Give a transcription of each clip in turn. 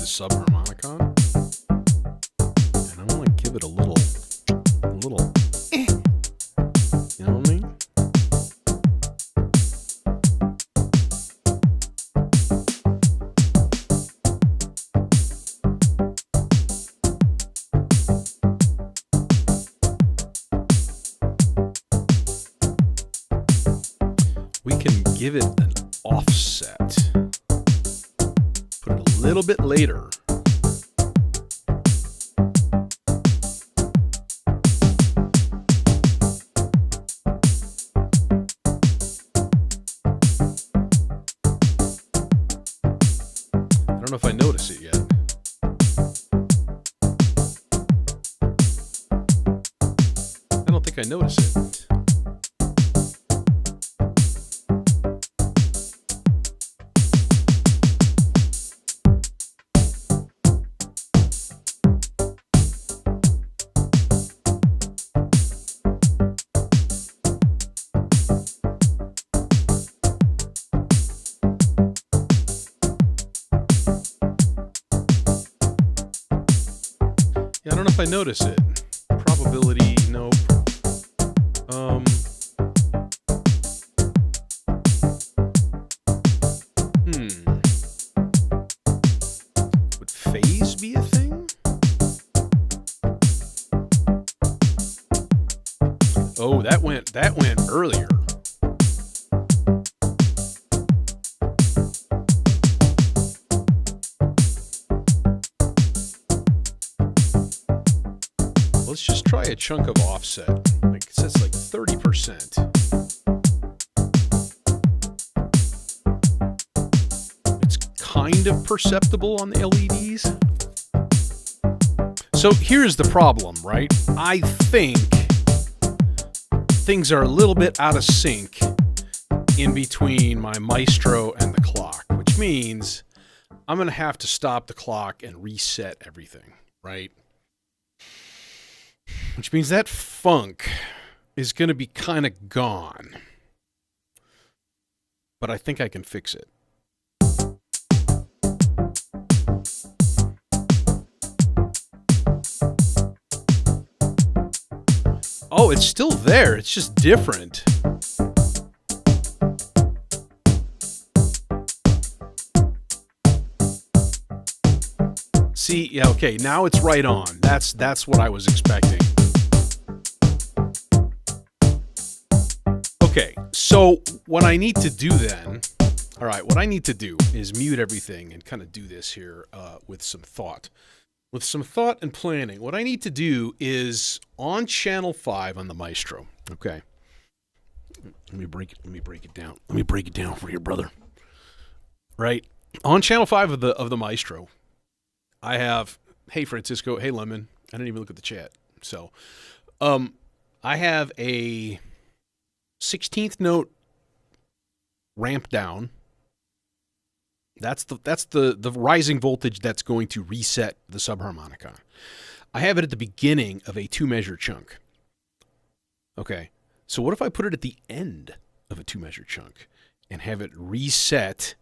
the subharmonicon, and I want to give it a little, you know what I mean? We can give it an offset. Put it a little bit later. I don't know if I notice it yet. I don't think I notice it. Yeah, I don't know if I notice it. Probability, nope. Would phase be a thing? Oh, that went earlier. Let's just try a chunk of offset. Like it says like 30%. It's kind of perceptible on the LEDs. So here's the problem, right? I think things are a little bit out of sync in between my Maestro and the clock, which means I'm going to have to stop the clock and reset everything, right? Which means that funk is going to be kind of gone. But I think I can fix it. Oh, it's still there. It's just different. See, yeah, okay, now it's right on. That's what I was expecting. Okay, so what I need to do then, all right, what I need to do is mute everything and kind of do this here with some thought. With some thought and planning, what I need to do is on channel 5 on the Maestro, okay? Let me break it down. Let me break it down for you, brother. Right? On channel 5 of the Maestro, I have, hey Francisco, hey Lemon. I didn't even look at the chat. So, I have a 16th note ramp down. That's the rising voltage that's going to reset the subharmonicon. I have it at the beginning of a 2-measure chunk. Okay. So what if I put it at the end of a 2-measure chunk and have it reset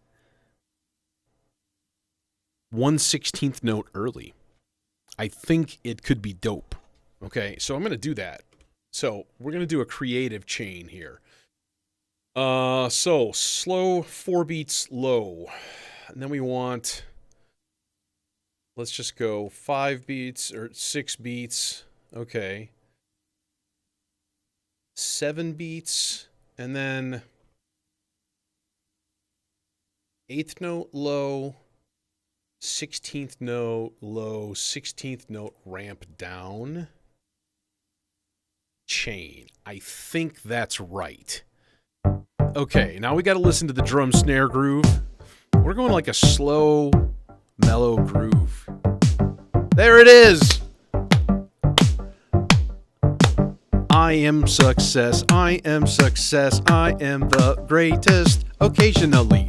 1/16th note early? I think it could be dope. Okay, so I'm going to do that. So we're going to do a creative chain here. So slow 4 beats low. And then we want, let's just go 5 beats or 6 beats. Okay. 7 beats. And then 8th note low. 16th note low, 16th note ramp down, chain. I think that's right. Okay, now we got to listen to the drum snare groove. We're going like a slow, mellow groove. There it is. I am success, I am success, I am the greatest occasionally.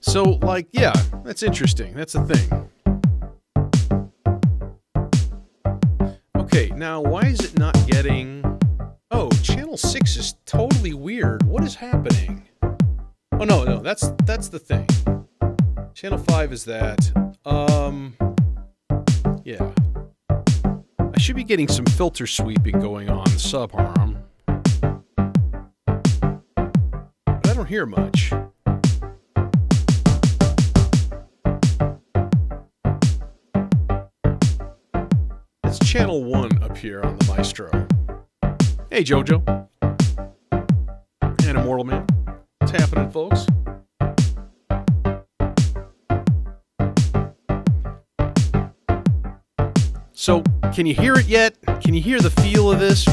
So, like, yeah, that's interesting. That's a thing. Okay, now why is it not getting... Oh, channel 6 is totally weird. What is happening? Oh, no, that's the thing. Channel 5 is that. Yeah. I should be getting some filter sweeping going on sub-harm. But I don't hear much. It's channel 1 up here on the Maestro. Hey, Jojo. And Immortal Man. What's happening, folks? So, can you hear it yet? Can you hear the feel of this?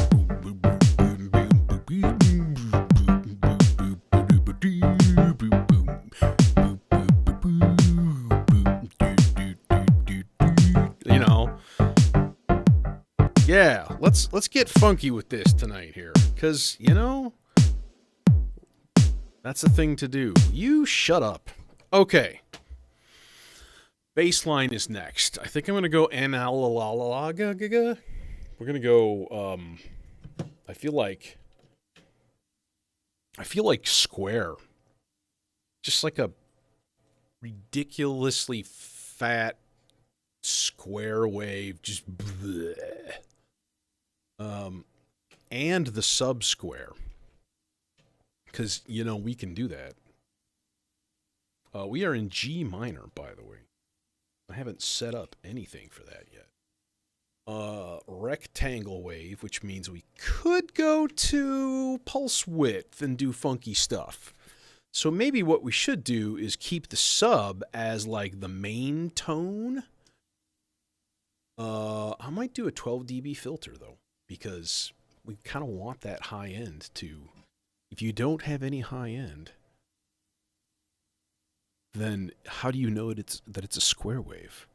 You know. Yeah, let's get funky with this tonight here, cuz you know, that's the thing to do. You shut up. Okay. Baseline is next. I think I'm going to go analog. We're going to go I feel like square. Just like a ridiculously fat square wave, just bleh. And the sub square, because you know we can do that. We are in G minor, by the way. I haven't set up anything for that yet. Rectangle wave, which means we could go to pulse width and do funky stuff. So maybe what we should do is keep the sub as like the main tone. I might do a 12 dB filter though, because we kind of want that high end too. If you don't have any high end, then how do you know that it's a square wave?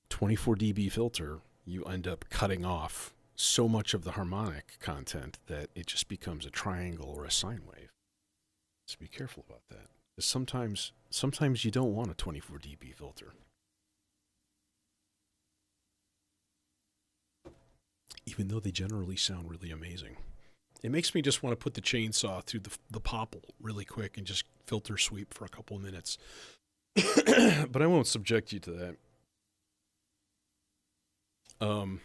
24 dB filter, you end up cutting off so much of the harmonic content that it just becomes a triangle or a sine wave. So be careful about that. Sometimes you don't want a 24 dB filter. Even though they generally sound really amazing. It makes me just want to put the chainsaw through the popple really quick and just filter sweep for a couple of minutes. But I won't subject you to that. I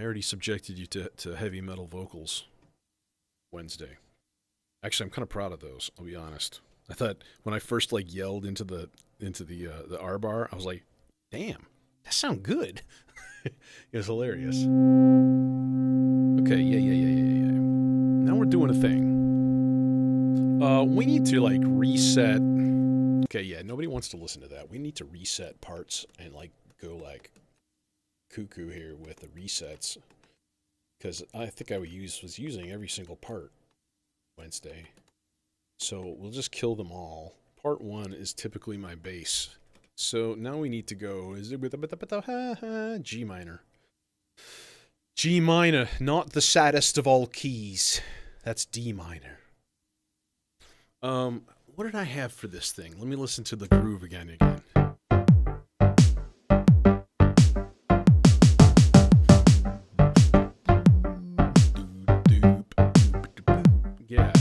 already subjected you to heavy metal vocals Wednesday. Actually, I'm kind of proud of those, I'll be honest. I thought when I first like yelled into the R bar, I was like, damn, that sound good. It was hilarious. Okay, yeah. Now we're doing a thing. We need to like reset. Okay, yeah, nobody wants to listen to that. We need to reset parts and like go like cuckoo here with the resets, because I think I was using every single part Wednesday. So we'll just kill them all. Part 1 is typically my bass. So now we need to go G minor. G minor, not the saddest of all keys. That's D minor. What did I have for this thing? Let me listen to the groove again. Yeah,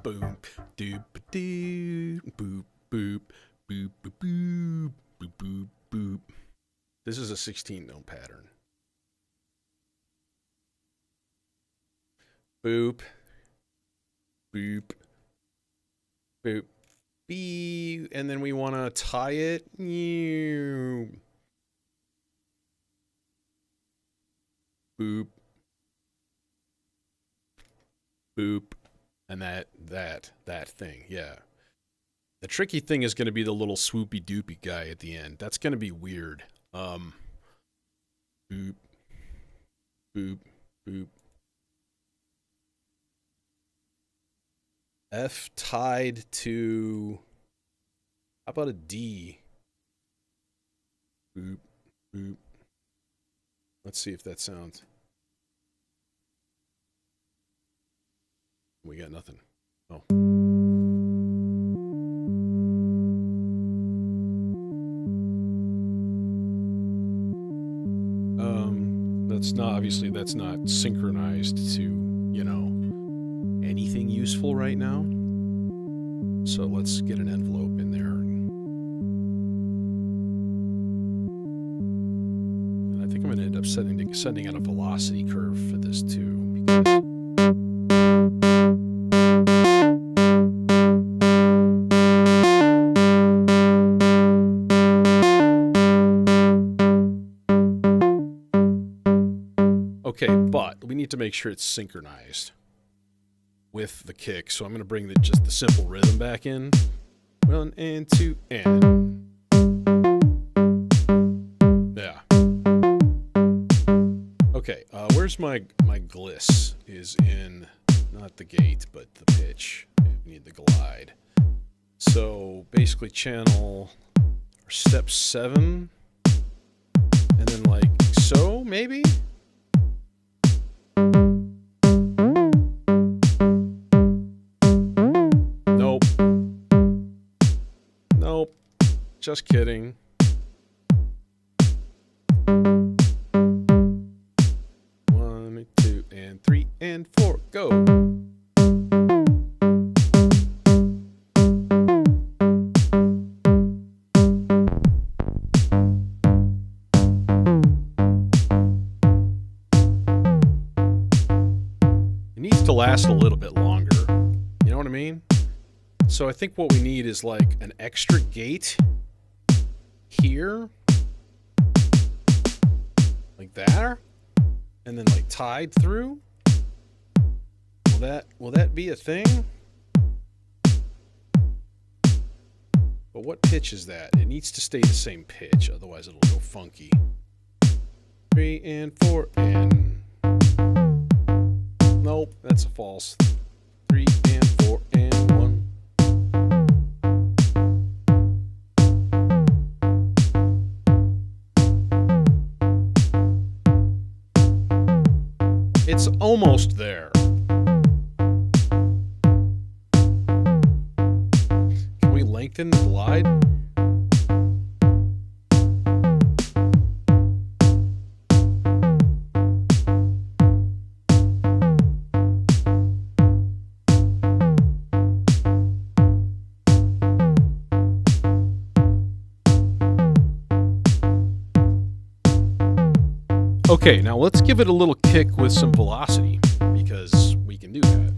boom, doop, doop, boop, boop, boop, boop, boop, boop, boop, boop. This is a 16-note pattern. Boop, boop, boop, beep, and then we want to tie it. Boop, boop, and that thing, yeah. The tricky thing is going to be the little swoopy doopy guy at the end. That's going to be weird. Boop, boop, boop. F tied to, how about a D? Boop, boop. Let's see if that sounds. We got nothing. Oh. that's not, obviously that's not synchronized to, you know, anything useful right now. So let's get an envelope in there. And I think I'm going to end up sending out a velocity curve for this too. Because okay, but we need to make sure it's synchronized with the kick. So I'm going to bring just the simple rhythm back in. 1 and 2 and. Yeah. Okay, where's my gliss? Is in not the gate, but the pitch. We need the glide. So basically channel or step 7, and then like so maybe. Nope. Just kidding. One, 2, and 3, and 4. Go. It needs to last a little bit longer. You know what I mean? So I think what we need is like an extra gate here, like that, and then like tied through. Will that be a thing? But what pitch is that? It needs to stay the same pitch, otherwise it'll go funky. 3 and 4 and nope, that's a false. 3 and 4 and 1. It's almost there. Can we lengthen the glide? Okay, now let's give it a little kick with some velocity, because we can do that.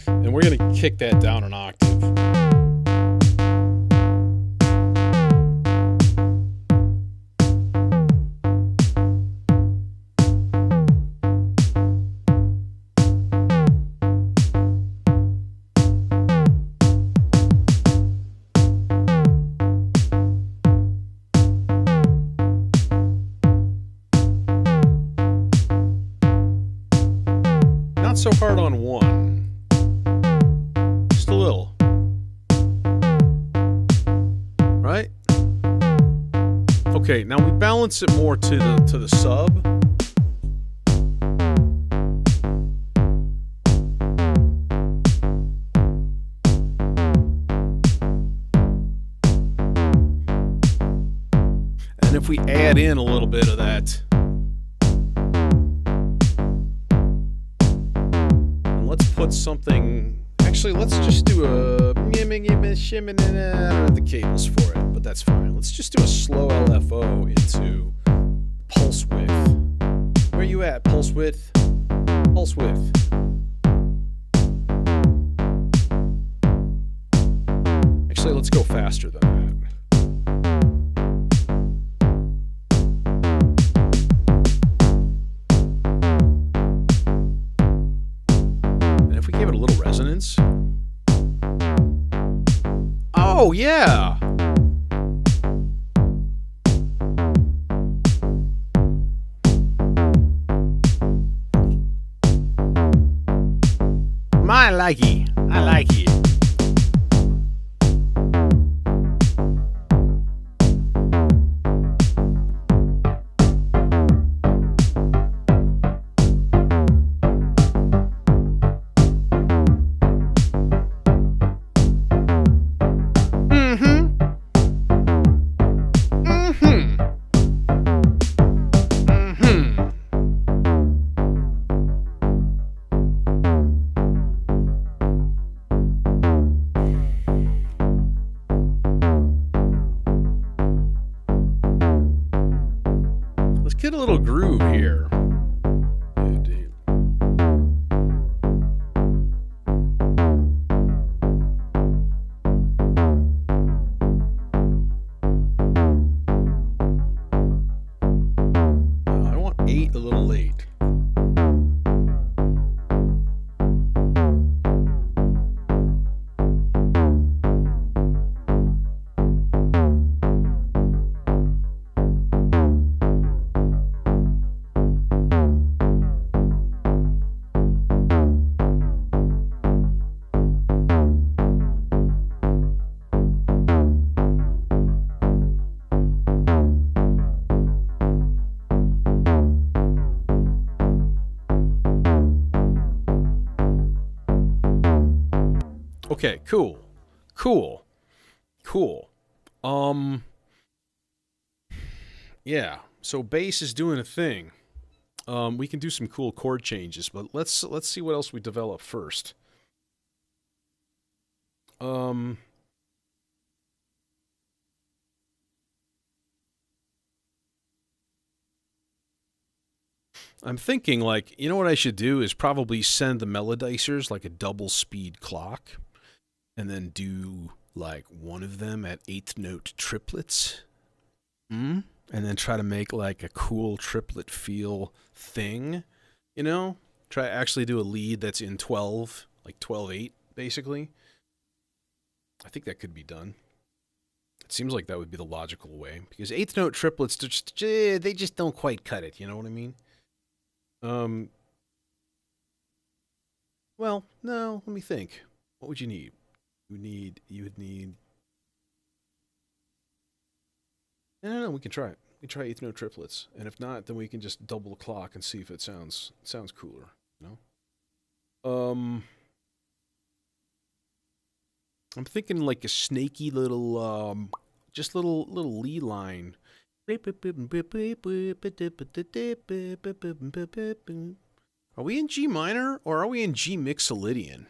And we're going to kick that down an octave. Not so hard on 1. Just a little. Right? Okay, now we balance it more to the sub. And if we add in a little bit of that, let's put something. Actually, let's just do a. I don't have the cables for it, but that's fine. Let's just do a slow LFO into pulse width. Where you at, pulse width? Pulse width. Actually, let's go faster than that. Give it a little resonance. Oh, yeah. I like it. I like it. get a little groove here. I want 8 a little late. Okay, cool. Yeah. So bass is doing a thing. We can do some cool chord changes, but let's see what else we develop first. I'm thinking, like, you know what I should do is probably send the melodicers like a double speed clock, and then do like one of them at 8th note triplets. And then try to make like a cool triplet feel thing, you know? Try to actually do a lead that's in 12, like 12/8, basically. I think that could be done. It seems like that would be the logical way, because 8th note triplets, they just don't quite cut it, you know what I mean? Um, well, no, let me think. What would you need? You would need. No, we can try it. We can try 8th note triplets, and if not, then we can just double the clock and see if it sounds cooler. You know. I'm thinking like a snaky little, just little lead line. Are we in G minor or are we in G mixolydian?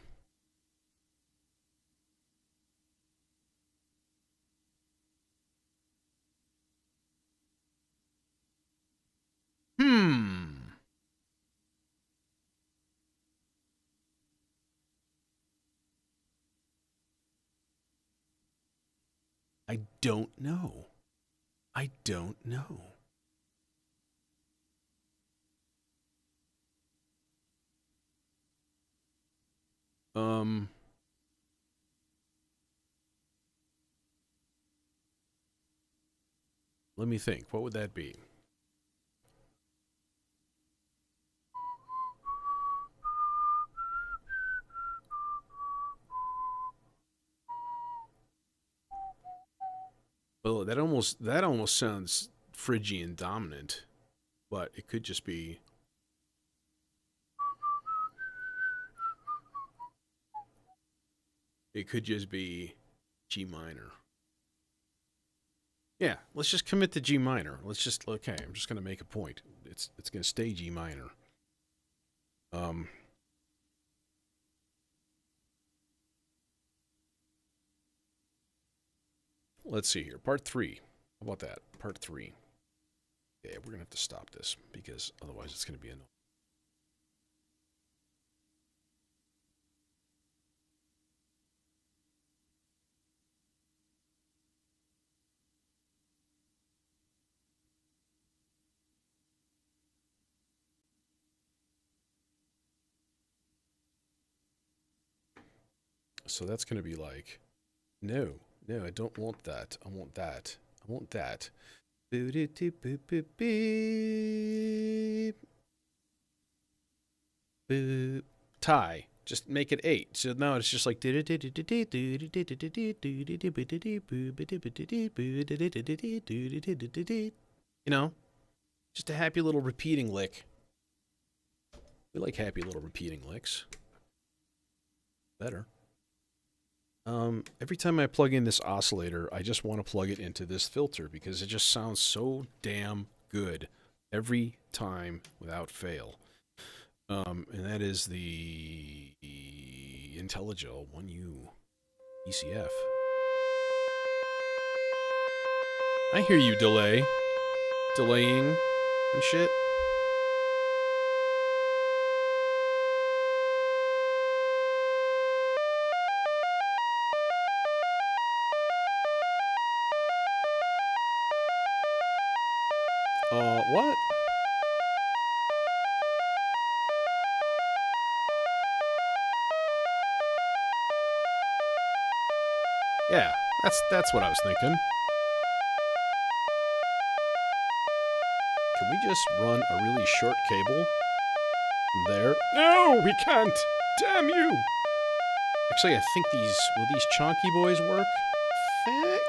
I don't know. I don't know. Let me think. What would that be? Well, that almost sounds Phrygian dominant, but it could just be. It could just be G minor. Yeah, let's just commit to G minor. Let's just, okay, I'm just gonna make a point. It's gonna stay G minor. Let's see here. Part 3. How about that? Part 3. Yeah, we're gonna have to stop this because otherwise it's gonna be annoying. So that's gonna be like, no, I don't want that. I want that. I want that. Tie. Just make it 8. So now it's just like, you know, just a happy little repeating lick. We like happy little repeating licks. Better. Every time I plug in this oscillator, I just want to plug it into this filter because it just sounds so damn good every time without fail. And that is the IntelliGel 1U ECF. I hear you, delaying. and shit. What? Yeah, that's what I was thinking. Can we just run a really short cable from there? No, we can't. Damn you. Actually, I think will these chonky boys work?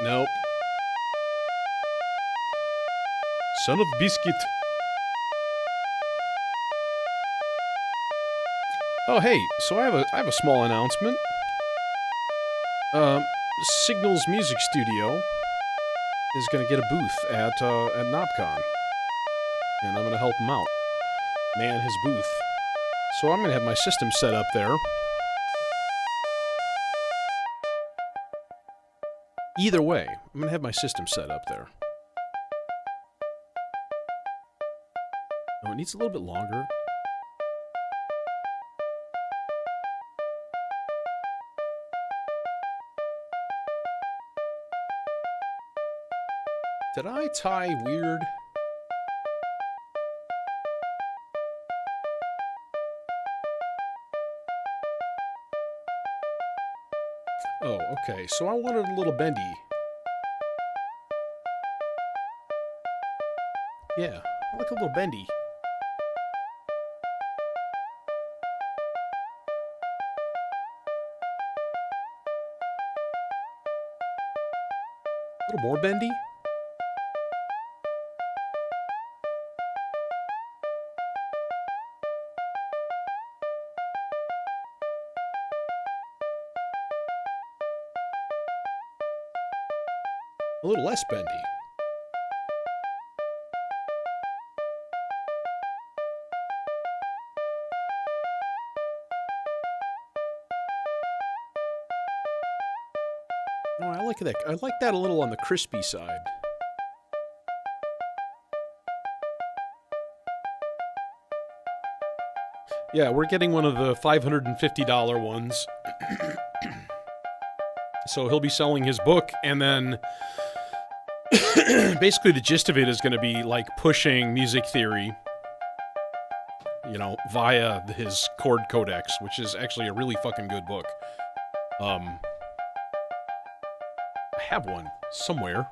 Nope. Son of biscuit. Oh, hey, so I have a small announcement. Signal's Music Studio is going to get a booth at NobCon. And I'm going to help him out. Man his booth. So I'm going to have my system set up there. Either way, I'm going to have my system set up there. Oh, it needs a little bit longer. Did I tie weird? Oh, okay. So I wanted a little bendy. Yeah, I like a little bendy. A little more bendy? A little less bendy. Oh, I like that. I like that a little on the crispy side. Yeah, we're getting one of the $550 ones. So he'll be selling his book, and then basically the gist of it is going to be like pushing music theory, you know, via his chord codex, which is actually a really fucking good book. I have one somewhere.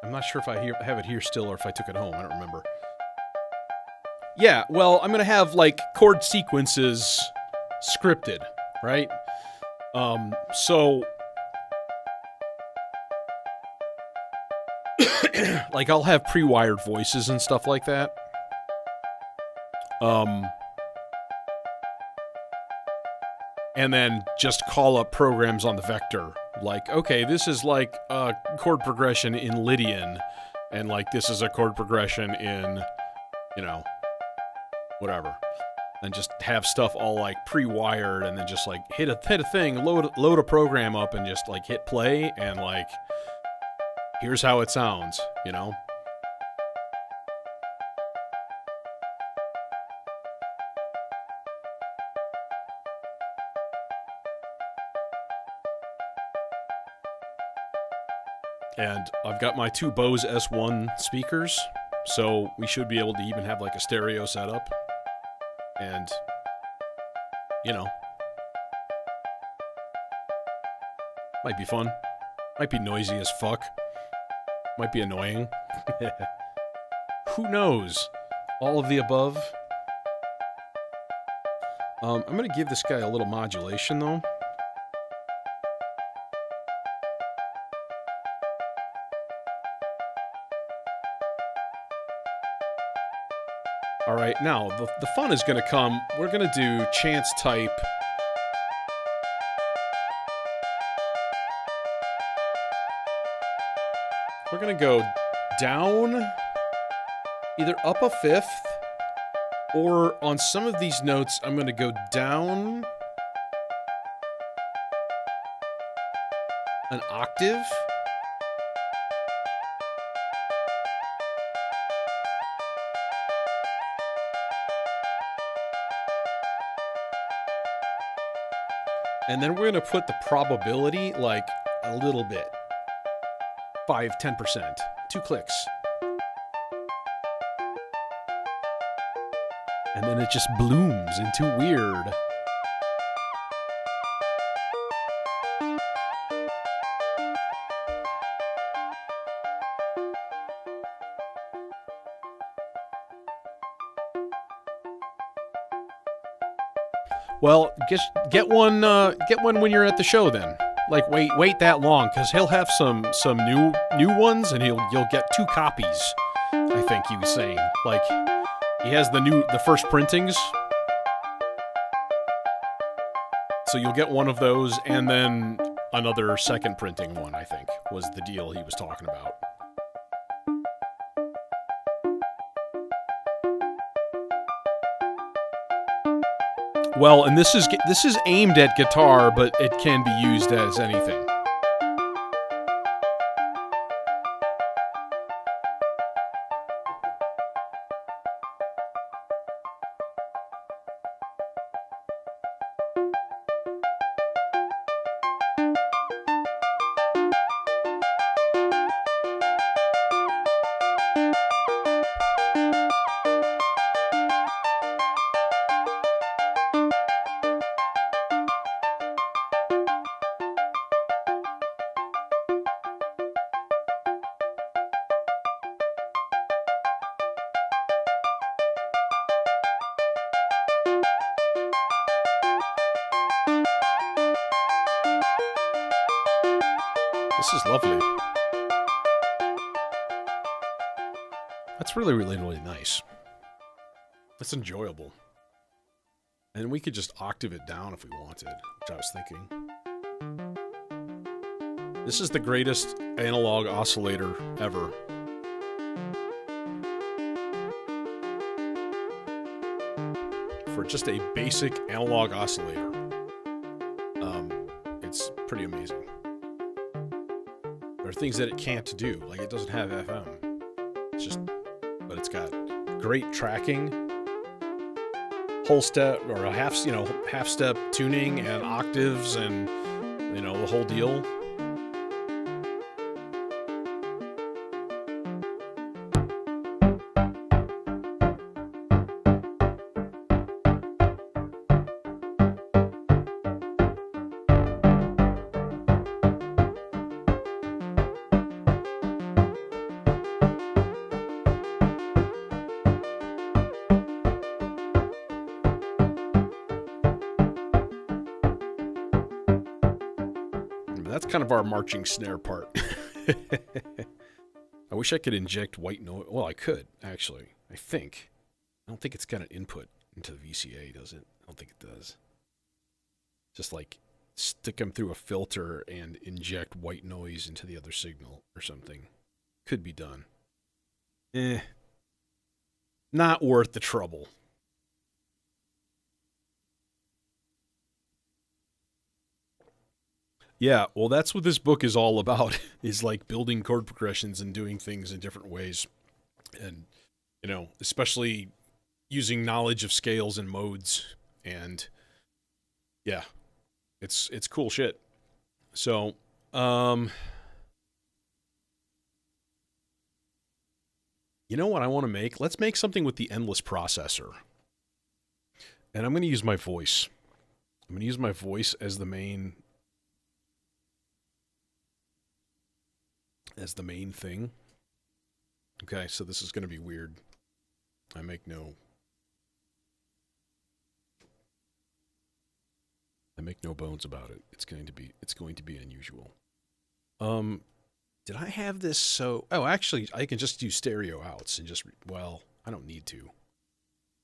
I'm not sure if I have it here still or if I took it home. I don't remember. Yeah, well, I'm going to have like chord sequences scripted, right? So like I'll have pre-wired voices and stuff like that. And then just call up programs on the vector. Like, okay, this is like a chord progression in Lydian, and like this is a chord progression in, you know, whatever. And just have stuff all like pre-wired, and then just like hit a thing, load a program up, and just like hit play, and like here's how it sounds, you know? And I've got my two Bose S1 speakers, so we should be able to even have like a stereo setup. And, you know, might be fun. Might be noisy as fuck. Might be annoying. Who knows? All of the above. I'm going to give this guy a little modulation, though. Alright, now, the fun is going to come. We're going to do chance type. We're going to go down, either up a fifth, or on some of these notes, I'm going to go down an octave. And then we're going to put the probability like a little bit. 5-10%. 2 clicks. And then it just blooms into weird. Well, get one when you're at the show then. Like wait that long, because he'll have some new ones, and you'll get 2 copies. I think he was saying. Like he has the first printings, so you'll get one of those, and then another second printing one. I think was the deal he was talking about. Well, and this is aimed at guitar, but it can be used as anything. This is lovely. That's really nice. That's enjoyable. And we could just octave it down if we wanted, which I was thinking. This is the greatest analog oscillator ever. For just a basic analog oscillator. It's pretty amazing. There are things that it can't do, like it doesn't have FM. But it's got great tracking, whole step or a half step tuning and octaves and the whole deal. That's kind of our marching snare part. I wish I could inject white noise. Well, I could, actually. I think. I don't think it's got an input into the VCA, does it? I don't think it does. Just like stick them through a filter and inject white noise into the other signal or something. Could be done. Not worth the trouble. Yeah, well, that's what this book is all about, is like building chord progressions and doing things in different ways. And, especially using knowledge of scales and modes. And, yeah, it's cool shit. So, you know what I want to make? Let's make something with the endless processor. And I'm going to use my voice. I'm going to use my voice as the main thing. Okay, so this is going to be weird. I make no bones about it. It's going to be unusual. Did I have this actually I can just do stereo outs and I don't need to.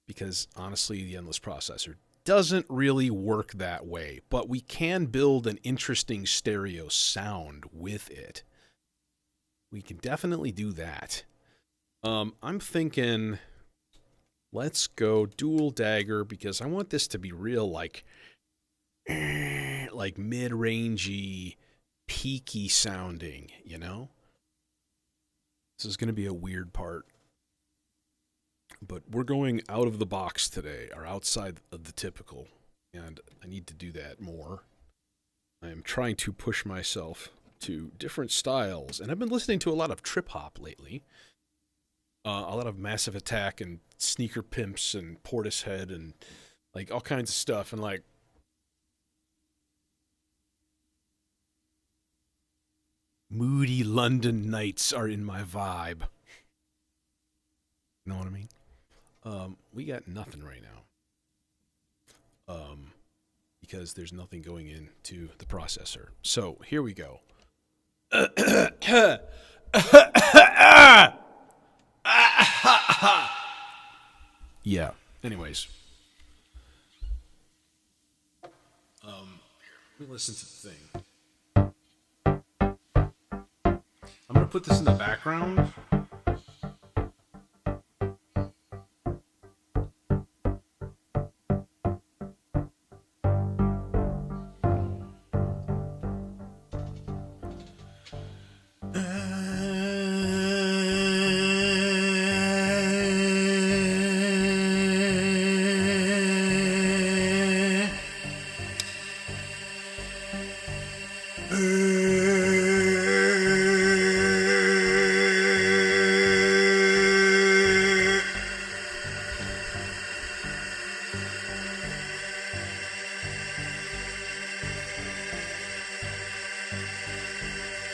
Because honestly, the endless processor doesn't really work that way, but we can build an interesting stereo sound with it. We can definitely do that. I'm thinking, let's go dual dagger, because I want this to be real, like mid-rangey, peaky sounding, This is going to be a weird part. But we're going out of the box today, or outside of the typical, and I need to do that more. I am trying to push myself to different styles, and I've been listening to a lot of trip hop lately. A lot of Massive Attack and Sneaker Pimps and Portishead and like all kinds of stuff, and like moody London nights are in my vibe. You know what I mean? We got nothing right now. Because there's nothing going into the processor. So here we go. Yeah. Anyways. Let me listen to the thing. I'm gonna put this in the background.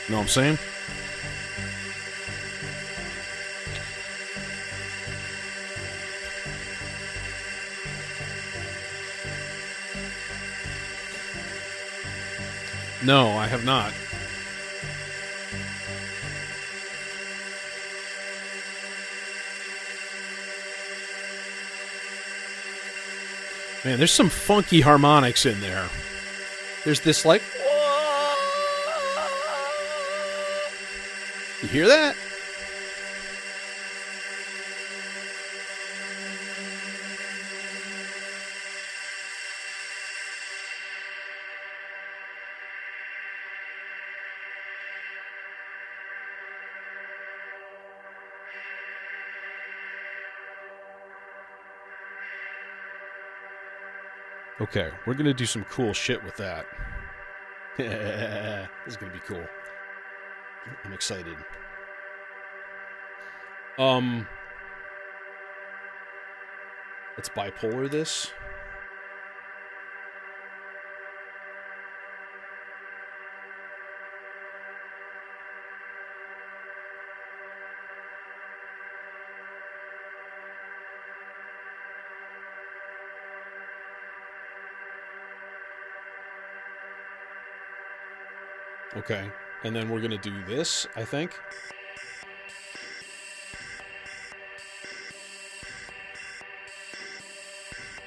Know what I'm saying? No, I have not. Man, there's some funky harmonics in there. There's this like... You hear that? Okay, we're gonna do some cool shit with that. This is gonna be cool. I'm excited. Let's bipolar this. Okay, and then we're gonna do this, I think.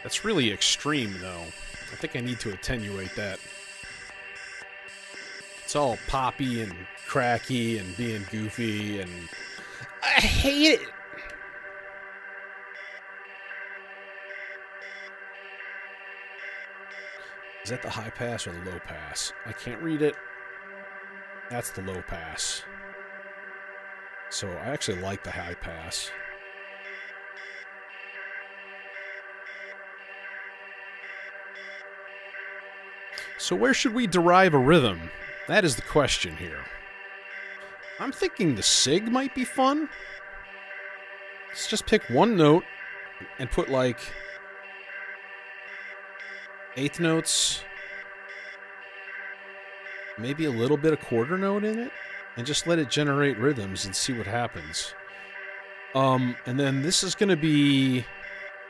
That's really extreme, though. I think I need to attenuate that. It's all poppy and cracky and being goofy, and I hate it. Is that the high pass or the low pass? I can't read it. That's the low pass. So I actually like the high pass. So where should we derive a rhythm? That is the question here. I'm thinking the sig might be fun. Let's just pick one note and put like eighth notes, maybe a little bit of quarter note in it, and just let it generate rhythms and see what happens. And then this is going to be...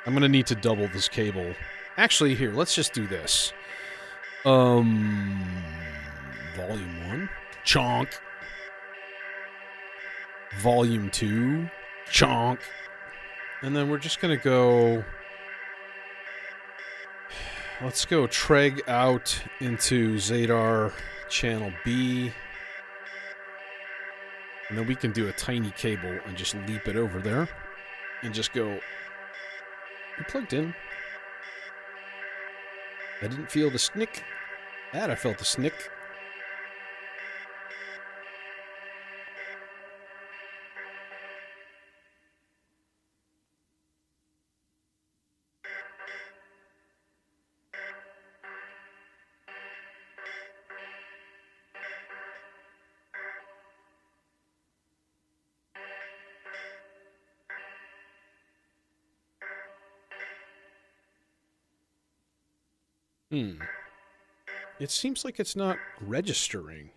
I'm going to need to double this cable. Actually, here, let's just do this. Volume 1, chonk. Volume 2, chonk. And then we're just going to go... Let's go Treg out into Zadar channel B. And then we can do a tiny cable and just leap it over there. And just go... You plugged in. I didn't feel the snick. That I felt the snick. Hmm. It seems like it's not registering.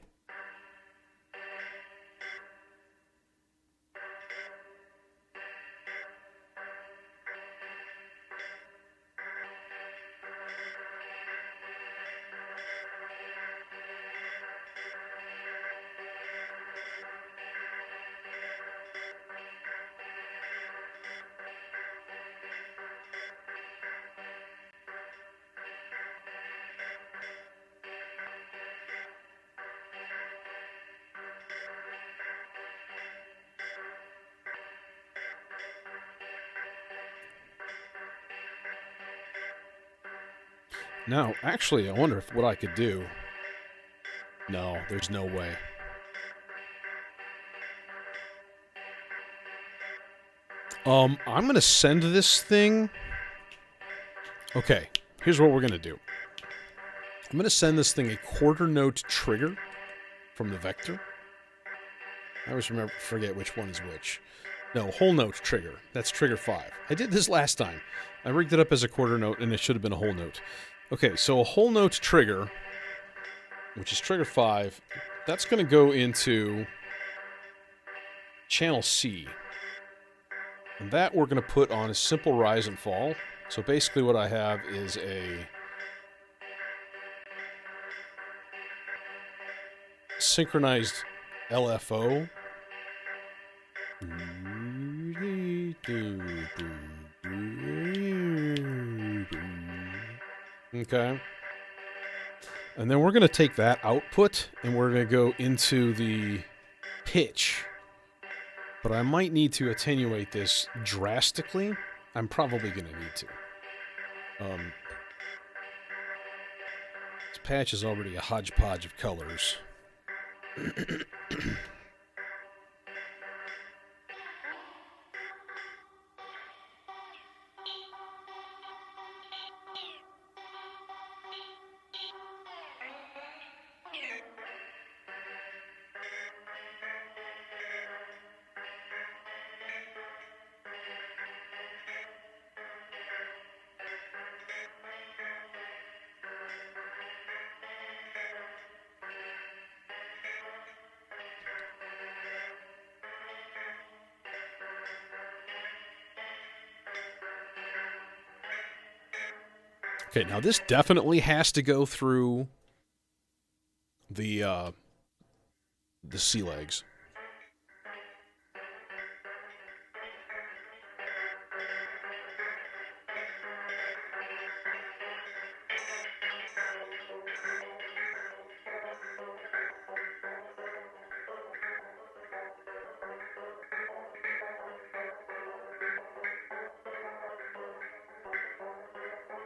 Now, actually, I wonder if what I could do. No, there's no way. I'm going to send this thing. Okay, here's what we're going to do. I'm going to send this thing a quarter note trigger from the vector. I always forget which one is which. No, whole note trigger. That's trigger 5. I did this last time. I rigged it up as a quarter note, and it should have been a whole note. Okay, so a whole note trigger, which is trigger 5, that's going to go into channel C. And that we're going to put on a simple rise and fall. So basically what I have is a synchronized LFO. Okay. And then we're going to take that output and we're going to go into the pitch. But I might need to attenuate this drastically. I'm probably going to need to. This patch is already a hodgepodge of colors. Okay, now this definitely has to go through the sea legs.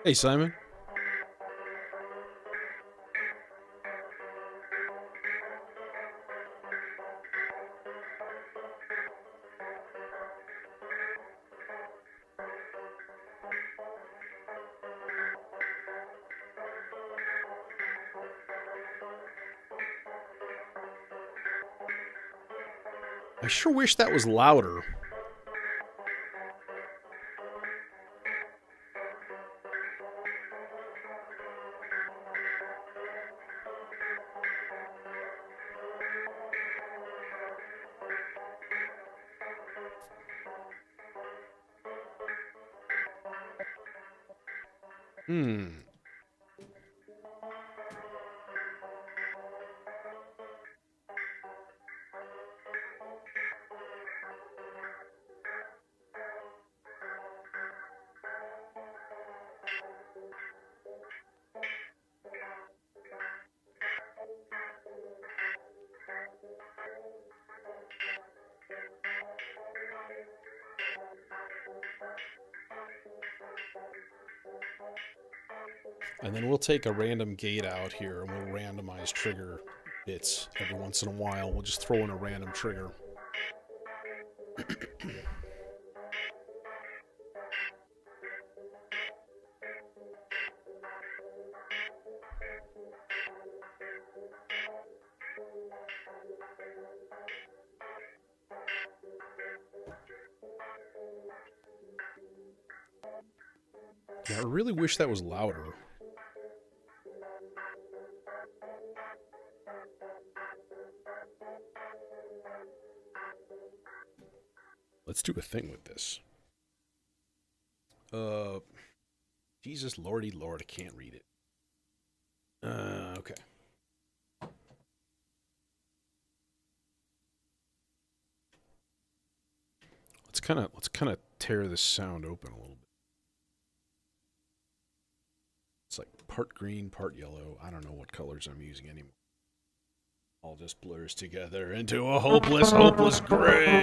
Hey, Simon. I sure wish that was louder. And then we'll take a random gate out here and we'll randomize trigger bits every once in a while. We'll just throw in a random trigger. Yeah, I really wish that was louder. Let's do a thing with this. Jesus lordy lord, I can't read it. Okay. Let's kind of tear this sound open a little bit. It's like part green, part yellow. I don't know what colors I'm using anymore. All just blurs together into a hopeless, hopeless gray.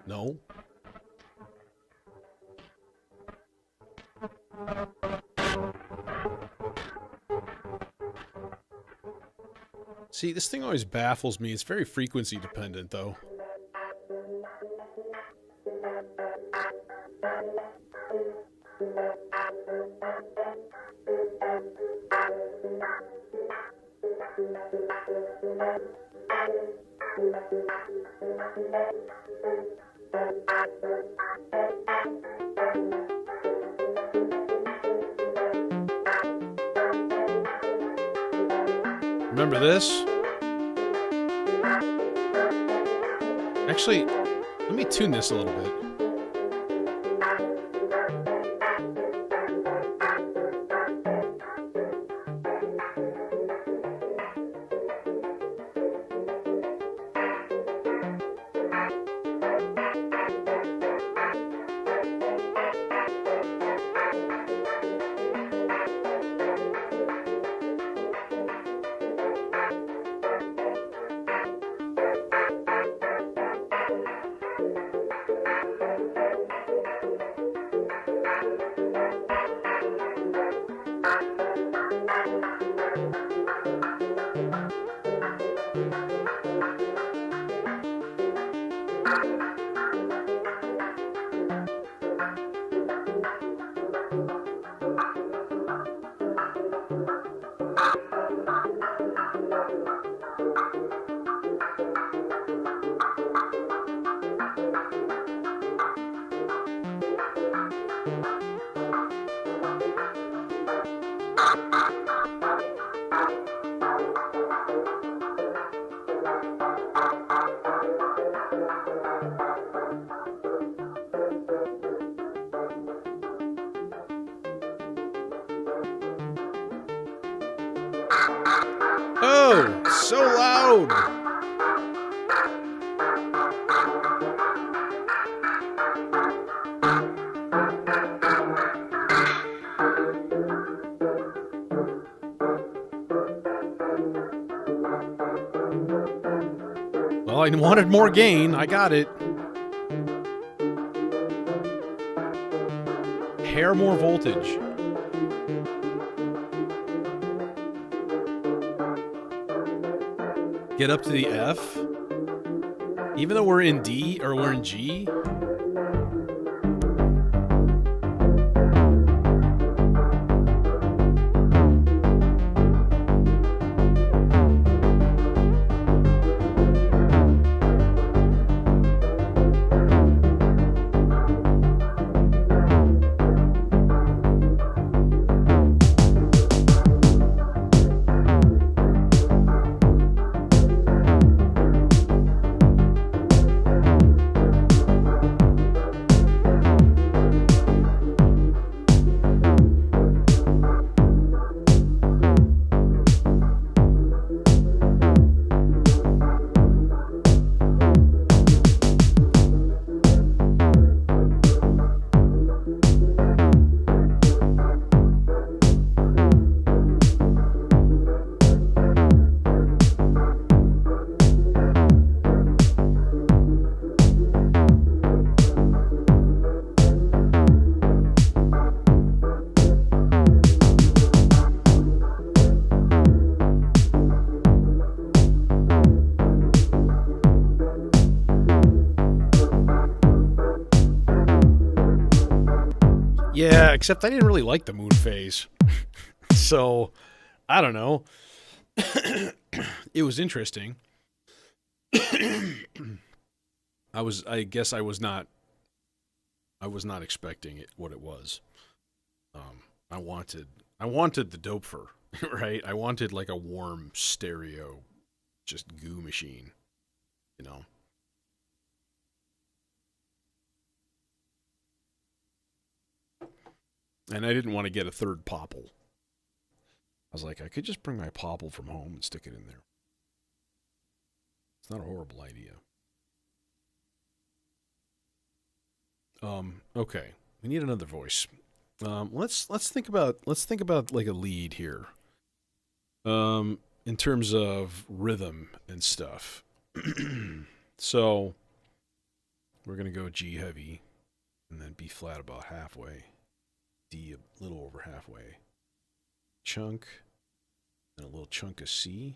No. See, this thing always baffles me. It's very frequency dependent, though. Remember this? Actually, let me tune this a little bit. Oh, so loud! Well, I wanted more gain. I got it. Hair more voltage. Get up to the F. Even though we're in D or we're in G. Yeah, except I didn't really like the moon phase. So, I don't know. It was interesting. I guess I was not expecting it what it was. I wanted the Dopefer, right? I wanted like a warm stereo just goo machine, you know. And I didn't want to get a third popple. I was like, I could just bring my popple from home and stick it in there. It's not a horrible idea. Okay. We need another voice. Let's think about like a lead here. In terms of rhythm and stuff. So we're gonna go G heavy, and then B flat about halfway, D a little over halfway, chunk, and a little chunk of C,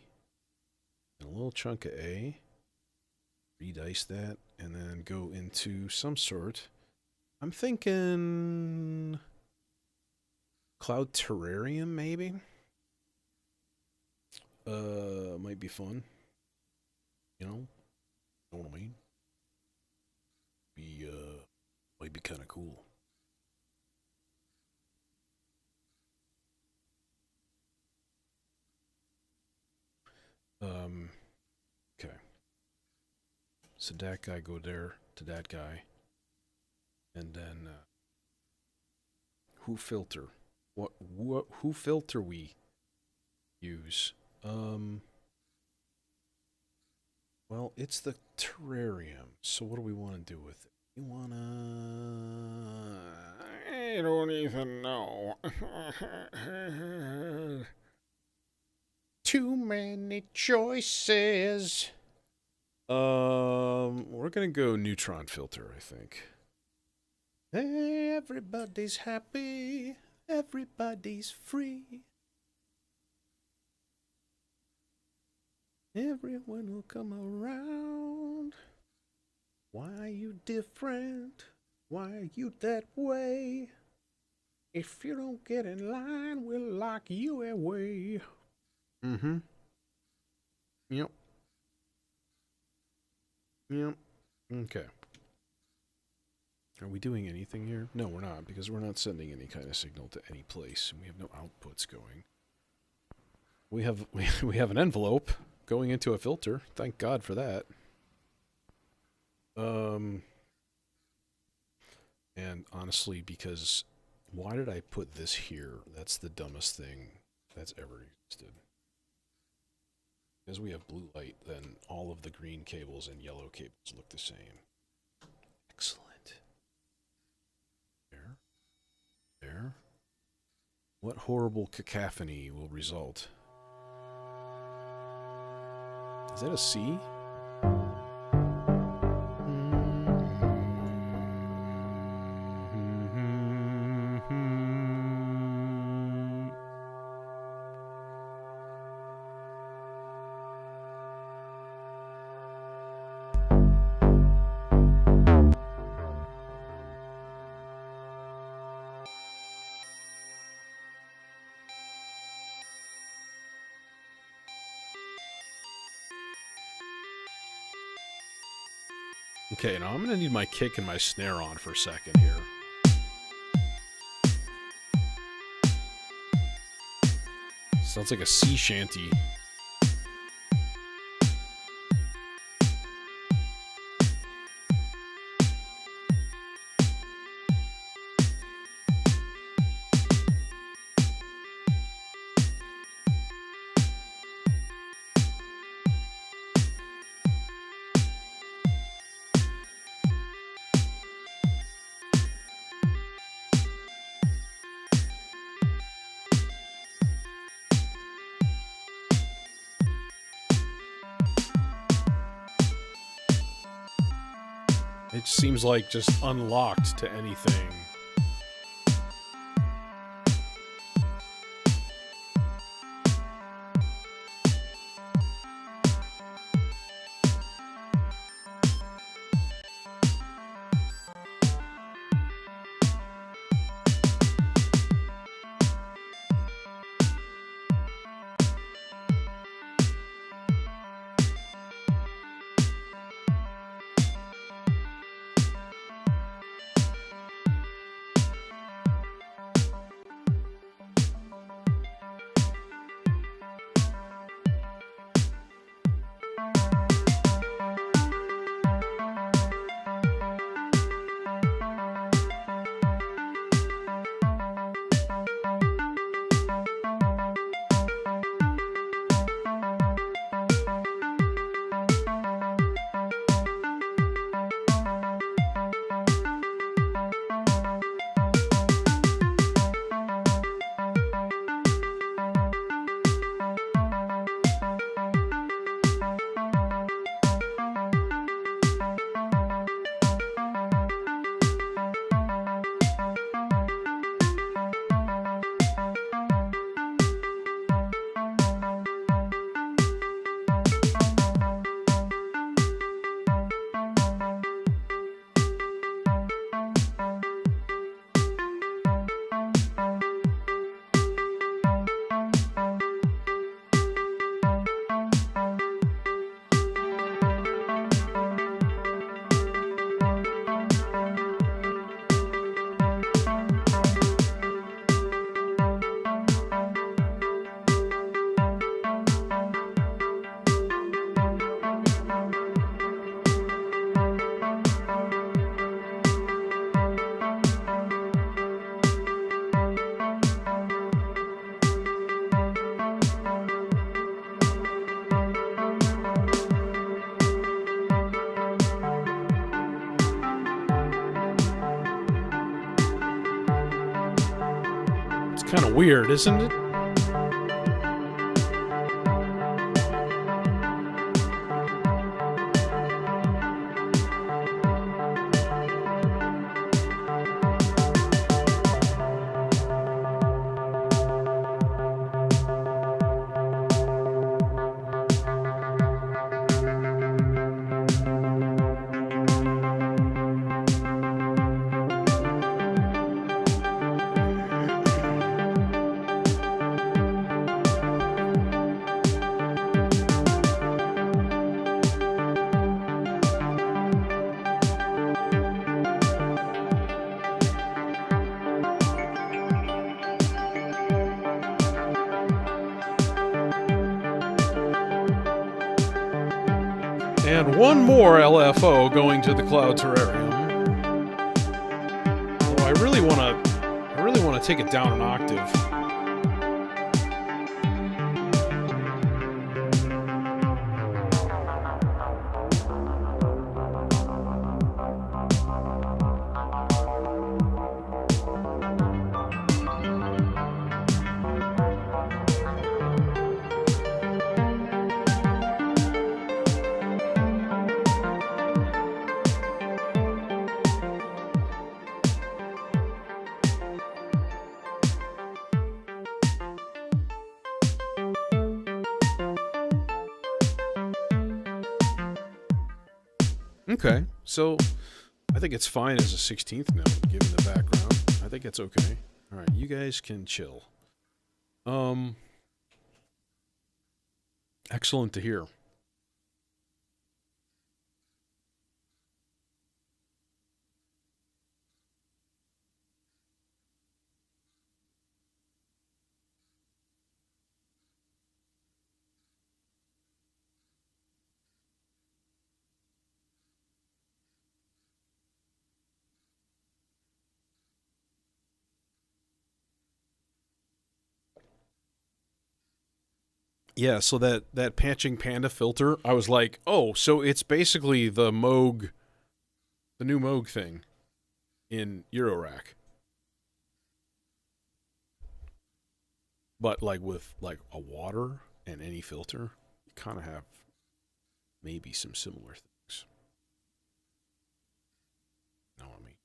and a little chunk of A. Redice that, and then go into some sort. I'm thinking Cloud Terrarium, maybe. Might be fun. You know what I mean? Might be kind of cool. Okay. So that guy go there to that guy, and then who filter? Who filter we use? Well, it's the terrarium. So what do we want to do with it? We wanna. I don't even know. Too many choices. We're gonna go neutron filter, I think. Everybody's happy. Everybody's free. Everyone will come around. Why are you different? Why are you that way? If you don't get in line, we'll lock you away. Mm-hmm. Yep. Yep. Okay. Are we doing anything here? No, we're not, because we're not sending any kind of signal to any place, and we have no outputs going. We have an envelope going into a filter. Thank God for that. And honestly, because why did I put this here? That's the dumbest thing that's ever existed. Because we have blue light, then all of the green cables and yellow cables look the same. Excellent. There. What horrible cacophony will result? Is that a C? Okay, now I'm going to need my kick and my snare on for a second here. Sounds like a sea shanty. It seems like just unlocked to anything. Kind of weird, isn't it? And one more LFO going to the Cloud Terrarium. Although I really want to take it down an octave. Okay, so I think it's fine as a 16th note, given the background. I think it's okay. All right, you guys can chill. Excellent to hear. Yeah, so that Patching Panda filter, I was like, oh, so it's basically the Moog, the new Moog thing in Eurorack. But like with like a water and any filter, you kind of have maybe some similar things. Know what I mean?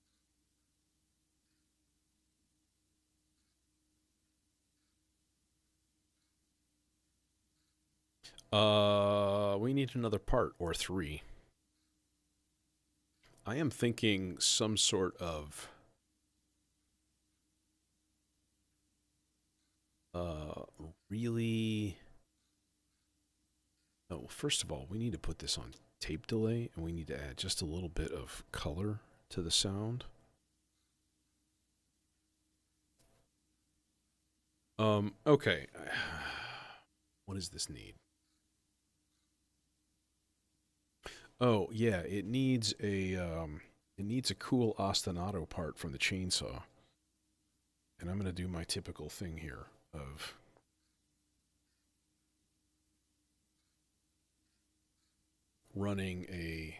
We need another part or three. I am thinking some sort of really. Oh, first of all, we need to put this on tape delay, and we need to add just a little bit of color to the sound. Okay. What does this need? Oh, yeah, it needs a cool ostinato part from the chainsaw. And I'm going to do my typical thing here of running a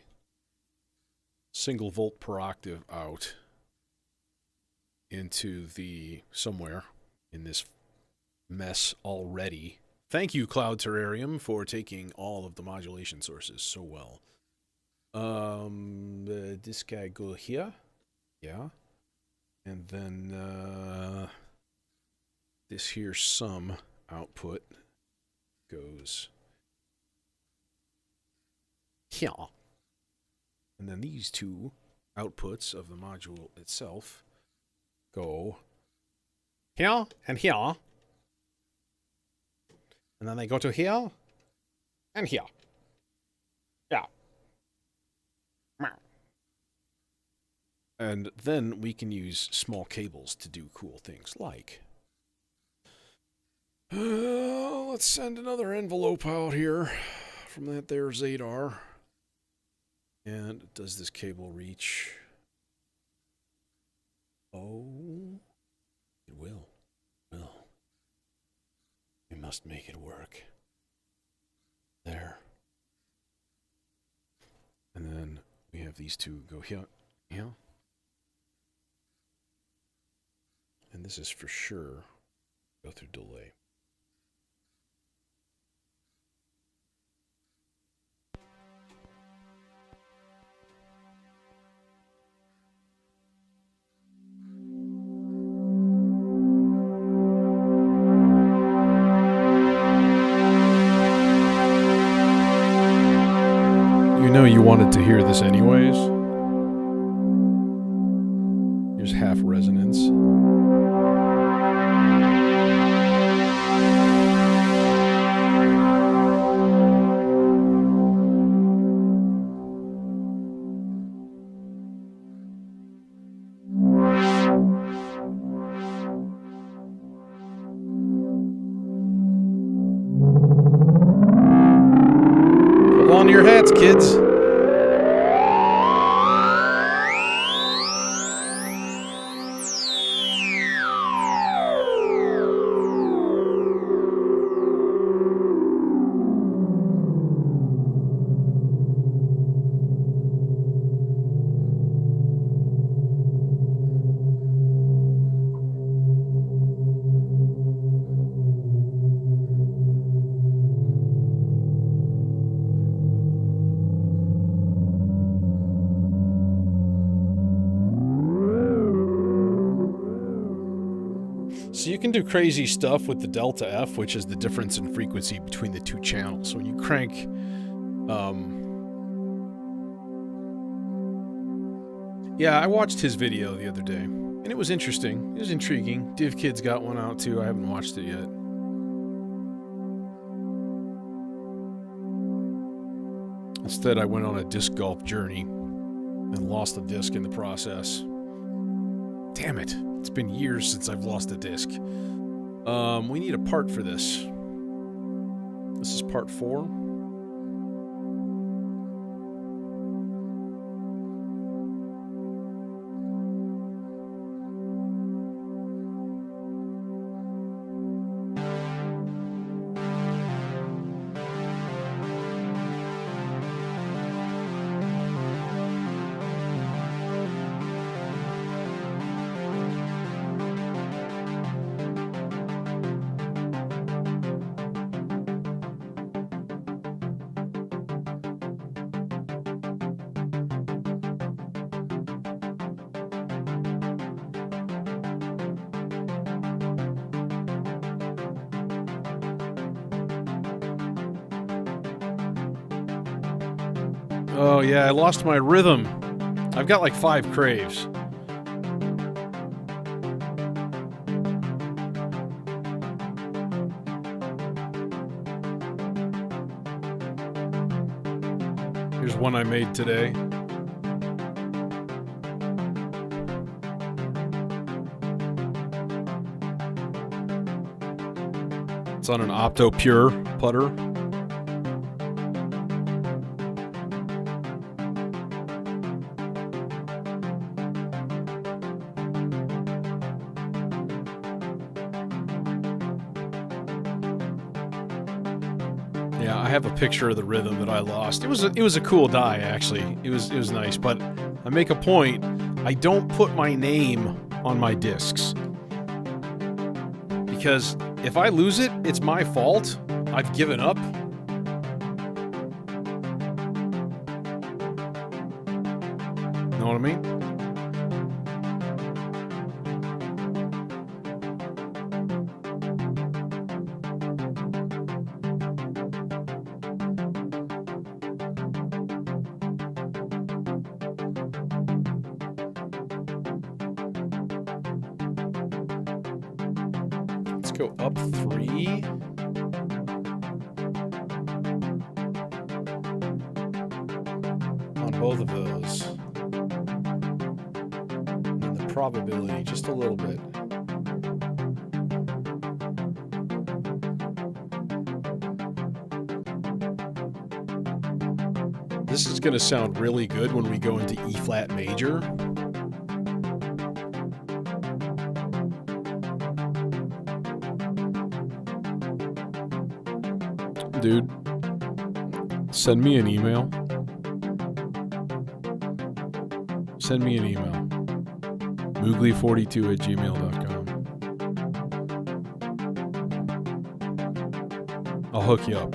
single volt per octave out into the somewhere in this mess already. Thank you, Cloud Terrarium, for taking all of the modulation sources so well. This guy go here. Yeah. And then this here sum output goes here. And then these two outputs of the module itself go here and here. And then they go to here and here. Yeah. And then we can use small cables to do cool things like... let's send another envelope out here from that there Zadar. And does this cable reach? Oh, it will. Will. We must make it work. There. And then we have these two go here. Yeah. And this is for sure Go through delay. You know you wanted to hear this anyways. Here's half resonance. Hold on to your hats, kids. So you can do crazy stuff with the delta F, which is the difference in frequency between the two channels. So when you crank, yeah, I watched his video the other day, and it was interesting. It was intriguing. Div Kid's got one out too. I haven't watched it yet. Instead, I went on a disc golf journey and lost a disc in the process. Damn it. It's been years since I've lost a disc. We need a part for this. This is part 4. Oh yeah, I lost my rhythm. I've got like 5 craves. Here's one I made today. It's on an Opto Pure putter. Yeah, I have a picture of the rhythm that I lost. It was a cool die, actually. It was nice, but I make a point. I don't put my name on my discs because if I lose it, it's my fault. I've given up. Know what I mean? Go up 3. On both of those. And the probability just a little bit. This is going to sound really good when we go into E flat major. Dude, send me an email. Send me an email. Moogly42@gmail.com. I'll hook you up.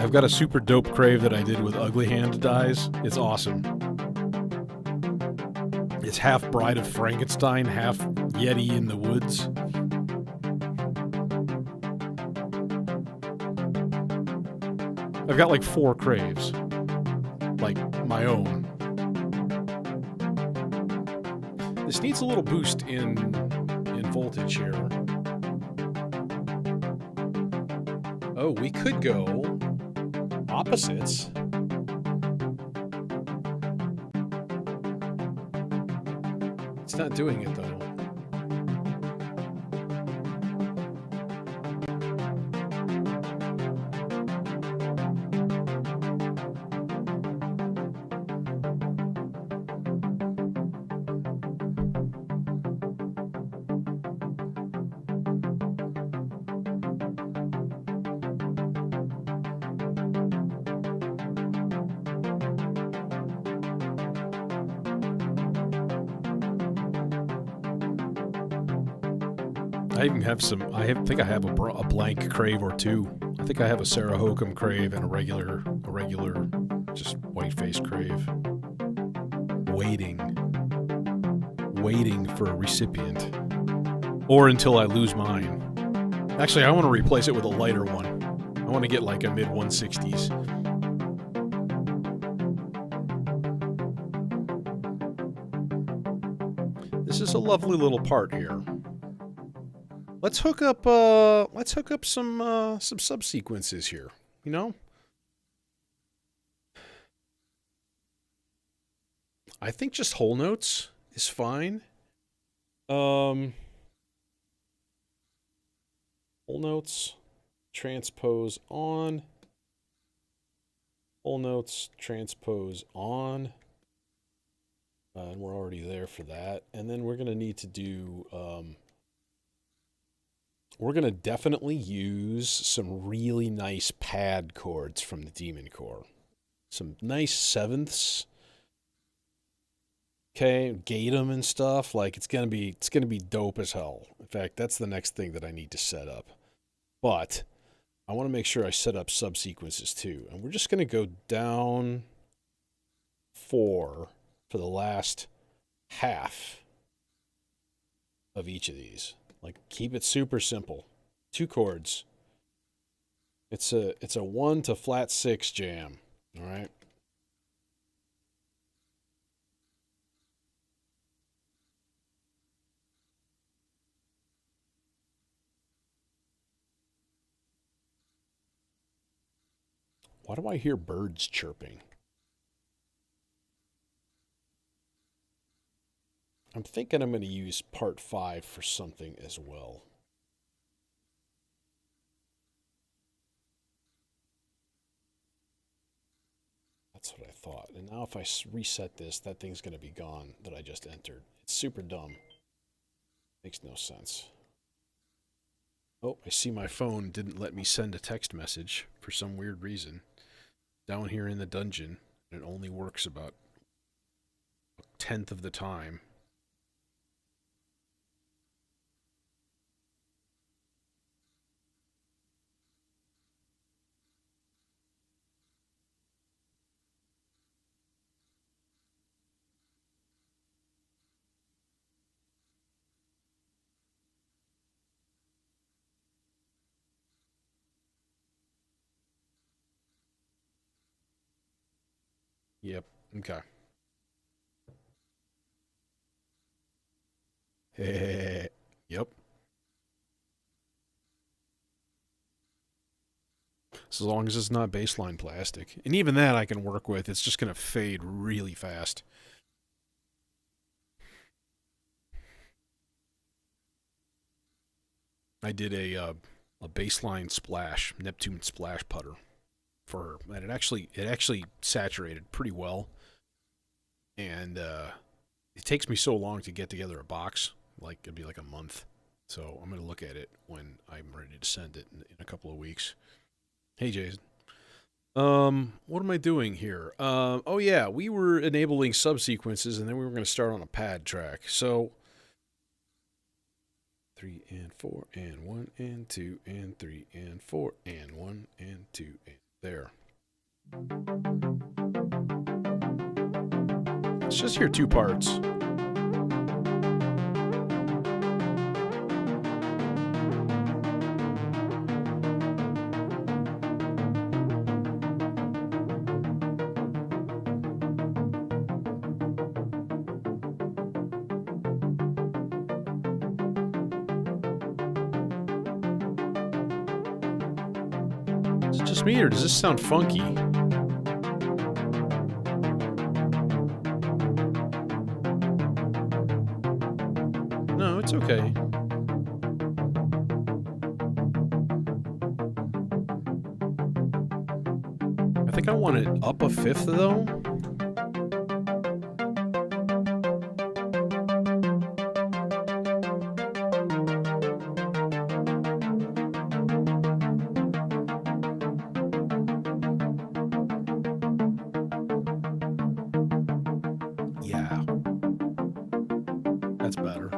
I've got a super dope crave that I did with Ugly Hand dyes. It's awesome. It's half Bride of Frankenstein, half Yeti in the Woods. I've got like 4 craves. Like my own. This needs a little boost in voltage here. Oh, we could go opposites. It's not doing it though. I even have some. Think I have a blank crave or 2. I think I have a Sarah Hokum crave and a regular, just white face crave. Waiting for a recipient, or until I lose mine. Actually, I want to replace it with a lighter one. I want to get like a mid 160s. This is a lovely little part here. Let's hook up some subsequences here, you know? I think just whole notes is fine. Whole notes, transpose on. Whole notes, transpose on. And we're already there for that. And then we're going to need to do... we're going to definitely use some really nice pad chords from the Demon Core. Some nice 7ths. Okay, gate them and stuff. Like it's gonna be dope as hell. In fact, that's the next thing that I need to set up. But I want to make sure I set up subsequences too. And we're just gonna go down 4 for the last half of each of these. Like keep it super simple. 2 chords. It's a 1 to flat 6 jam. All right. Why do I hear birds chirping? I'm thinking I'm going to use part 5 for something as well. That's what I thought. And now if I reset this, that thing's going to be gone that I just entered. It's super dumb. Makes no sense. Oh, I see my phone didn't let me send a text message for some weird reason. Down here in the dungeon, it only works about 1/10 of the time. Yep. Okay. Yep. So as long as it's not baseline plastic. And even that I can work with. It's just going to fade really fast. I did a baseline splash, Neptune splash putter for her. And it actually saturated pretty well. And it takes me so long to get together a box. Like it'd be like a month. So I'm going to look at it when I'm ready to send it in a couple of weeks. Hey, Jason. What am I doing here? Oh yeah, we were enabling subsequences and then we were going to start on a pad track. So 3 and 4 and 1 and 2 and 3 and 4 and 1 and 2 and there. Let's just hear 2 parts. Is it just me, or does this sound funky? No, it's okay. I think I want it up a fifth, though. Yeah. That's better.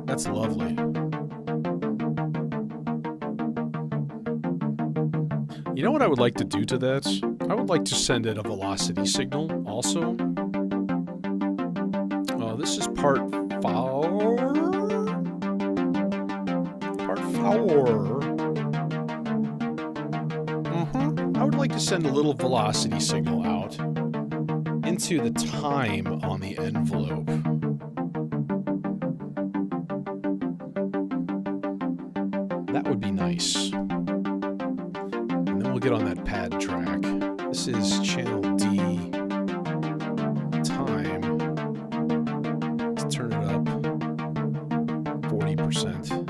That's lovely. You know what I would like to do to that? I would like to send it a velocity signal also. This is part 4. Part 4. I would like to send a little velocity signal out into the time on the envelope. That would be nice. And then we'll get on that pad track. This is channel D time. Let's turn it up 40%.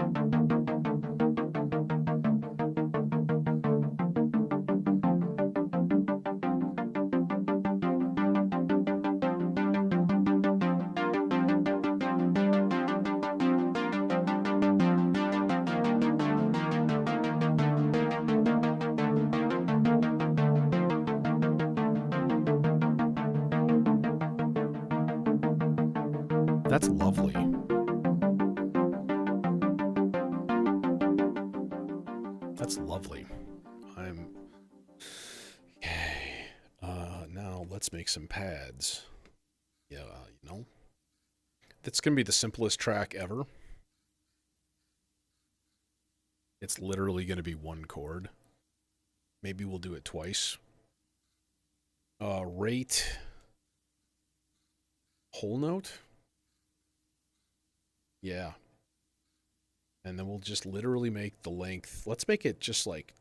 That's lovely. That's lovely. Okay. Now let's make some pads. Yeah, you know. That's going to be the simplest track ever. It's literally going to be 1 chord. Maybe we'll do it twice. Rate. Whole note. Yeah. And then we'll just literally make the length. Let's make it just like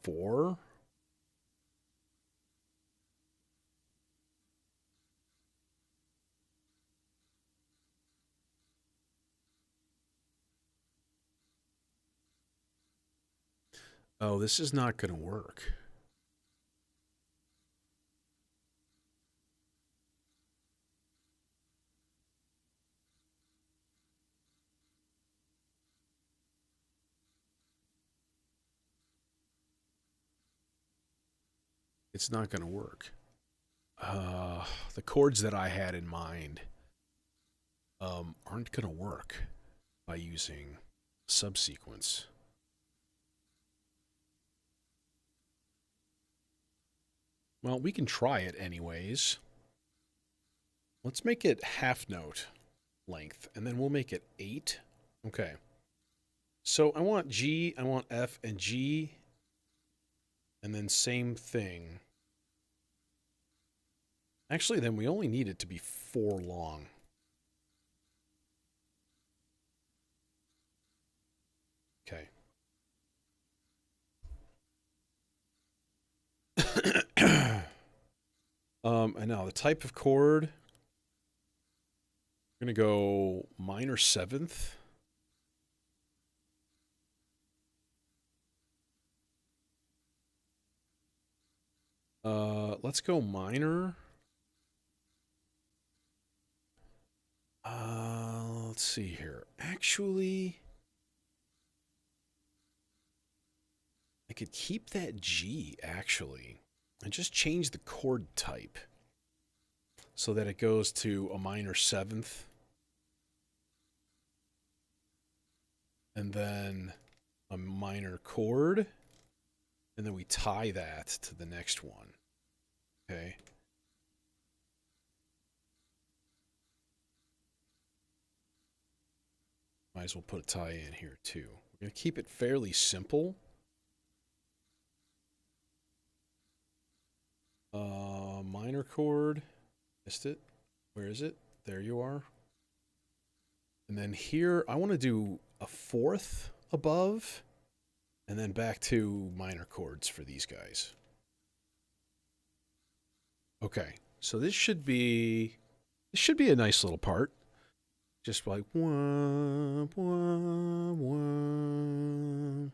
4. Oh, this is not going to work. It's not going to work. The chords that I had in mind aren't going to work by using subsequence. Well, we can try it anyways. Let's make it half note length, and then we'll make it 8. Okay. So I want G, I want F, and G, and then same thing. Actually, then we only need it to be 4 long. Okay. And now the type of chord, we're going to go minor 7th. Let's go minor. Let's see here. Actually, could keep that G, actually, and just change the chord type so that it goes to a minor seventh. And then a minor chord. And then we tie that to the next one. Okay. Might as well put a tie in here too. We're going to keep it fairly simple. Minor chord. Missed it. Where is it? There you are. And then here, I want to do a fourth above, and then back to minor chords for these guys. Okay, so this should be a nice little part. Just like wah, wah, wah.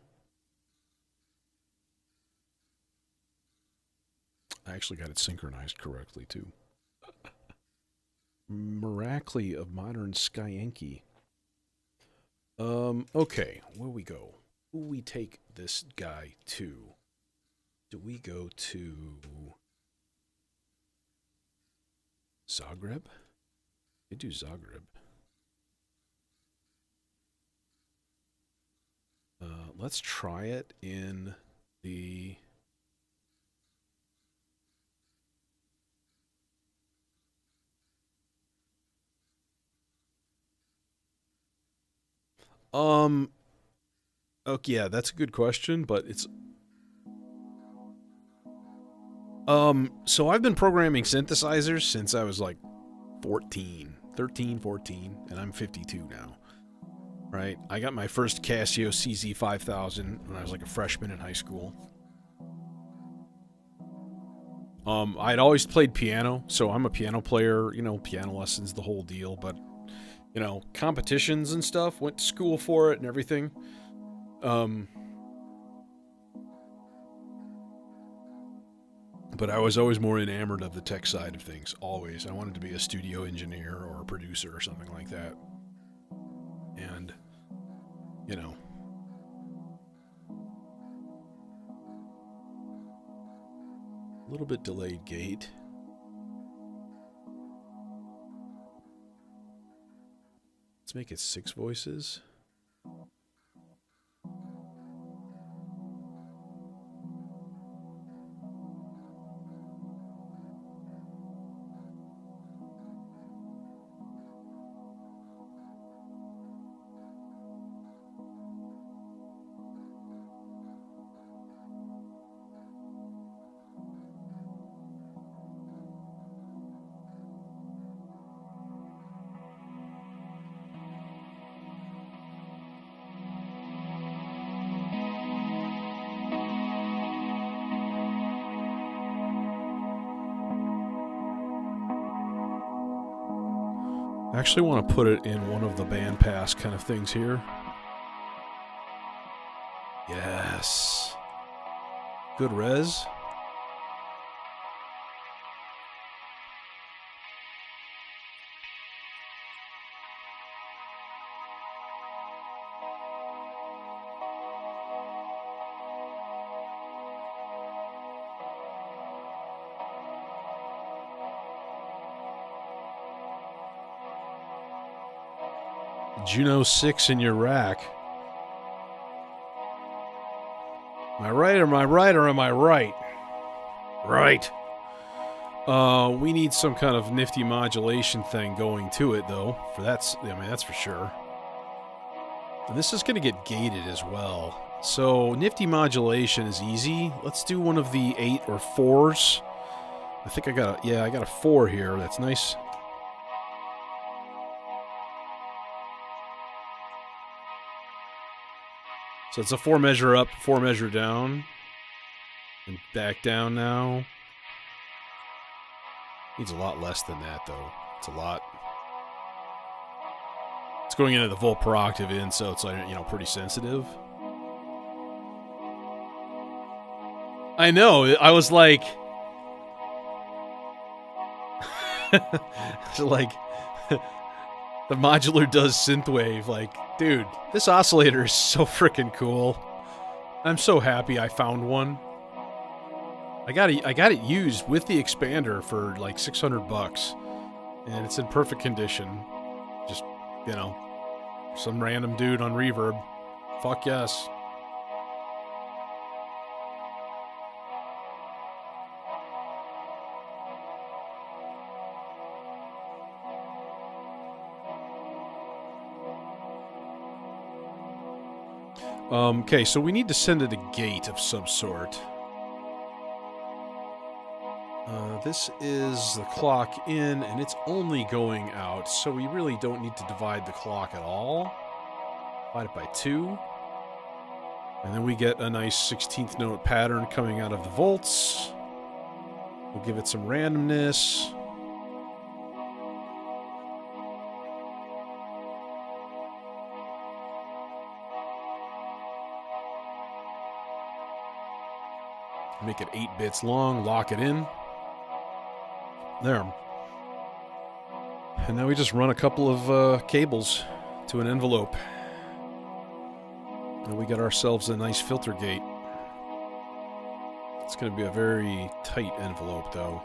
I actually got it synchronized correctly too. Miracly of modern Skyenki. Okay, where we go? Who we take this guy to? Do we go to Zagreb? We do Zagreb. Let's try it in the... Okay, yeah, that's a good question, but it's... So I've been programming synthesizers since I was like 13, 14, and I'm 52 now. Right? I got my first Casio CZ5000 when I was like a freshman in high school. I'd always played piano, so I'm a piano player, you know, piano lessons, the whole deal, but, you know, competitions and stuff, went to school for it and everything. But I was always more enamored of the tech side of things, always. I wanted to be a studio engineer or a producer or something like that. And, you know. A little bit delayed gate. Let's make it 6 voices. I actually want to put it in one of the bandpass kind of things here. Yes. Good res. Juno 6 in your rack. Am I right or am I right or am I right? Right. We need some kind of nifty modulation thing going to it, though. That's for sure. And this is going to get gated as well. So nifty modulation is easy. Let's do one of the 8 or 4s. I think I got a 4 here. That's nice. So it's a 4 measure up, 4 measure down. And back down now. Needs a lot less than that, though. It's a lot. It's going into the full per octave in, so it's, like, you know, pretty sensitive. I know. I was like... like... the modular does synthwave. Like, dude, this oscillator is so freaking cool. I'm so happy I found one. I got it used with the expander for like $600, and it's in perfect condition. Just, you know, some random dude on Reverb. Fuck yes. Okay, so we need to send it a gate of some sort. This is the clock in, and it's only going out, so we really don't need to divide the clock at all. Divide it by 2. And then we get a nice 16th note pattern coming out of the volts. We'll give it some randomness. Make it 8 bits long, lock it in. There. And now we just run a couple of cables to an envelope. And we got ourselves a nice filter gate. It's going to be a very tight envelope, though.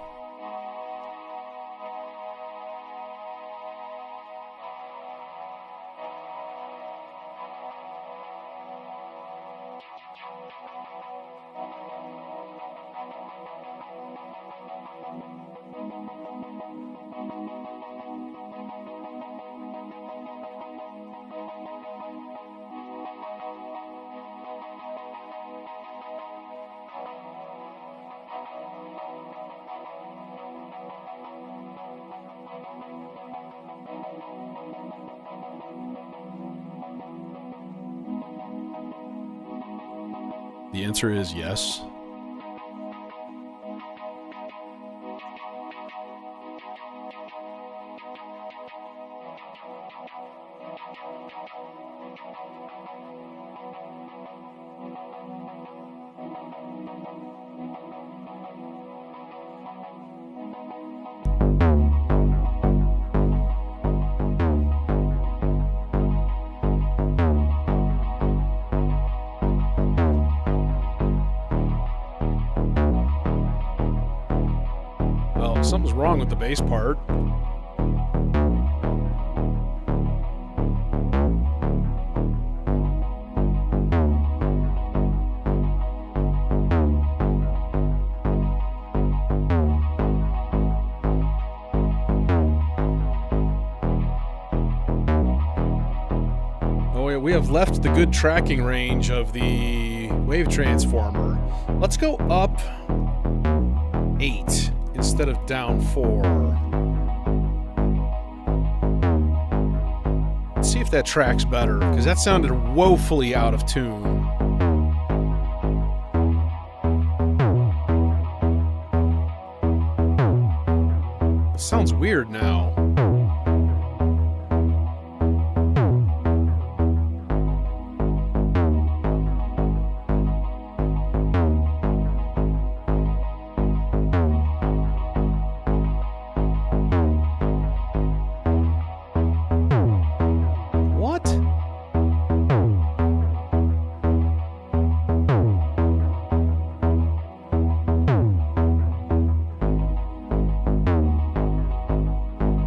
The answer is yes. Something's wrong with the bass part. Oh, we have left the good tracking range of the wave transformer. Let's go up 8. Instead of down 4. Let's see if that tracks better, because that sounded woefully out of tune. It sounds weird now.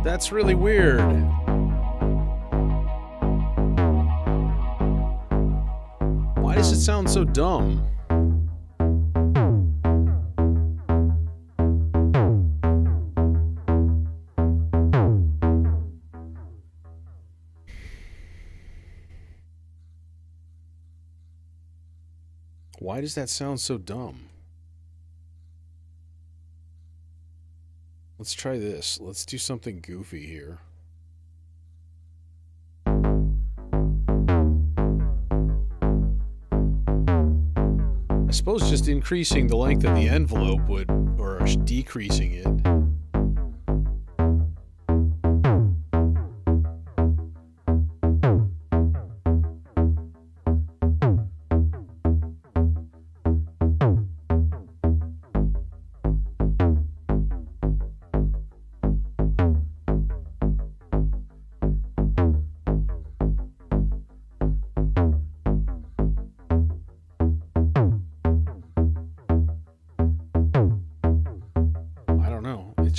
That's really weird. Why does it sound so dumb? Why does that sound so dumb? Let's try this. Let's do something goofy here. I suppose just increasing the length of the envelope would, or decreasing it.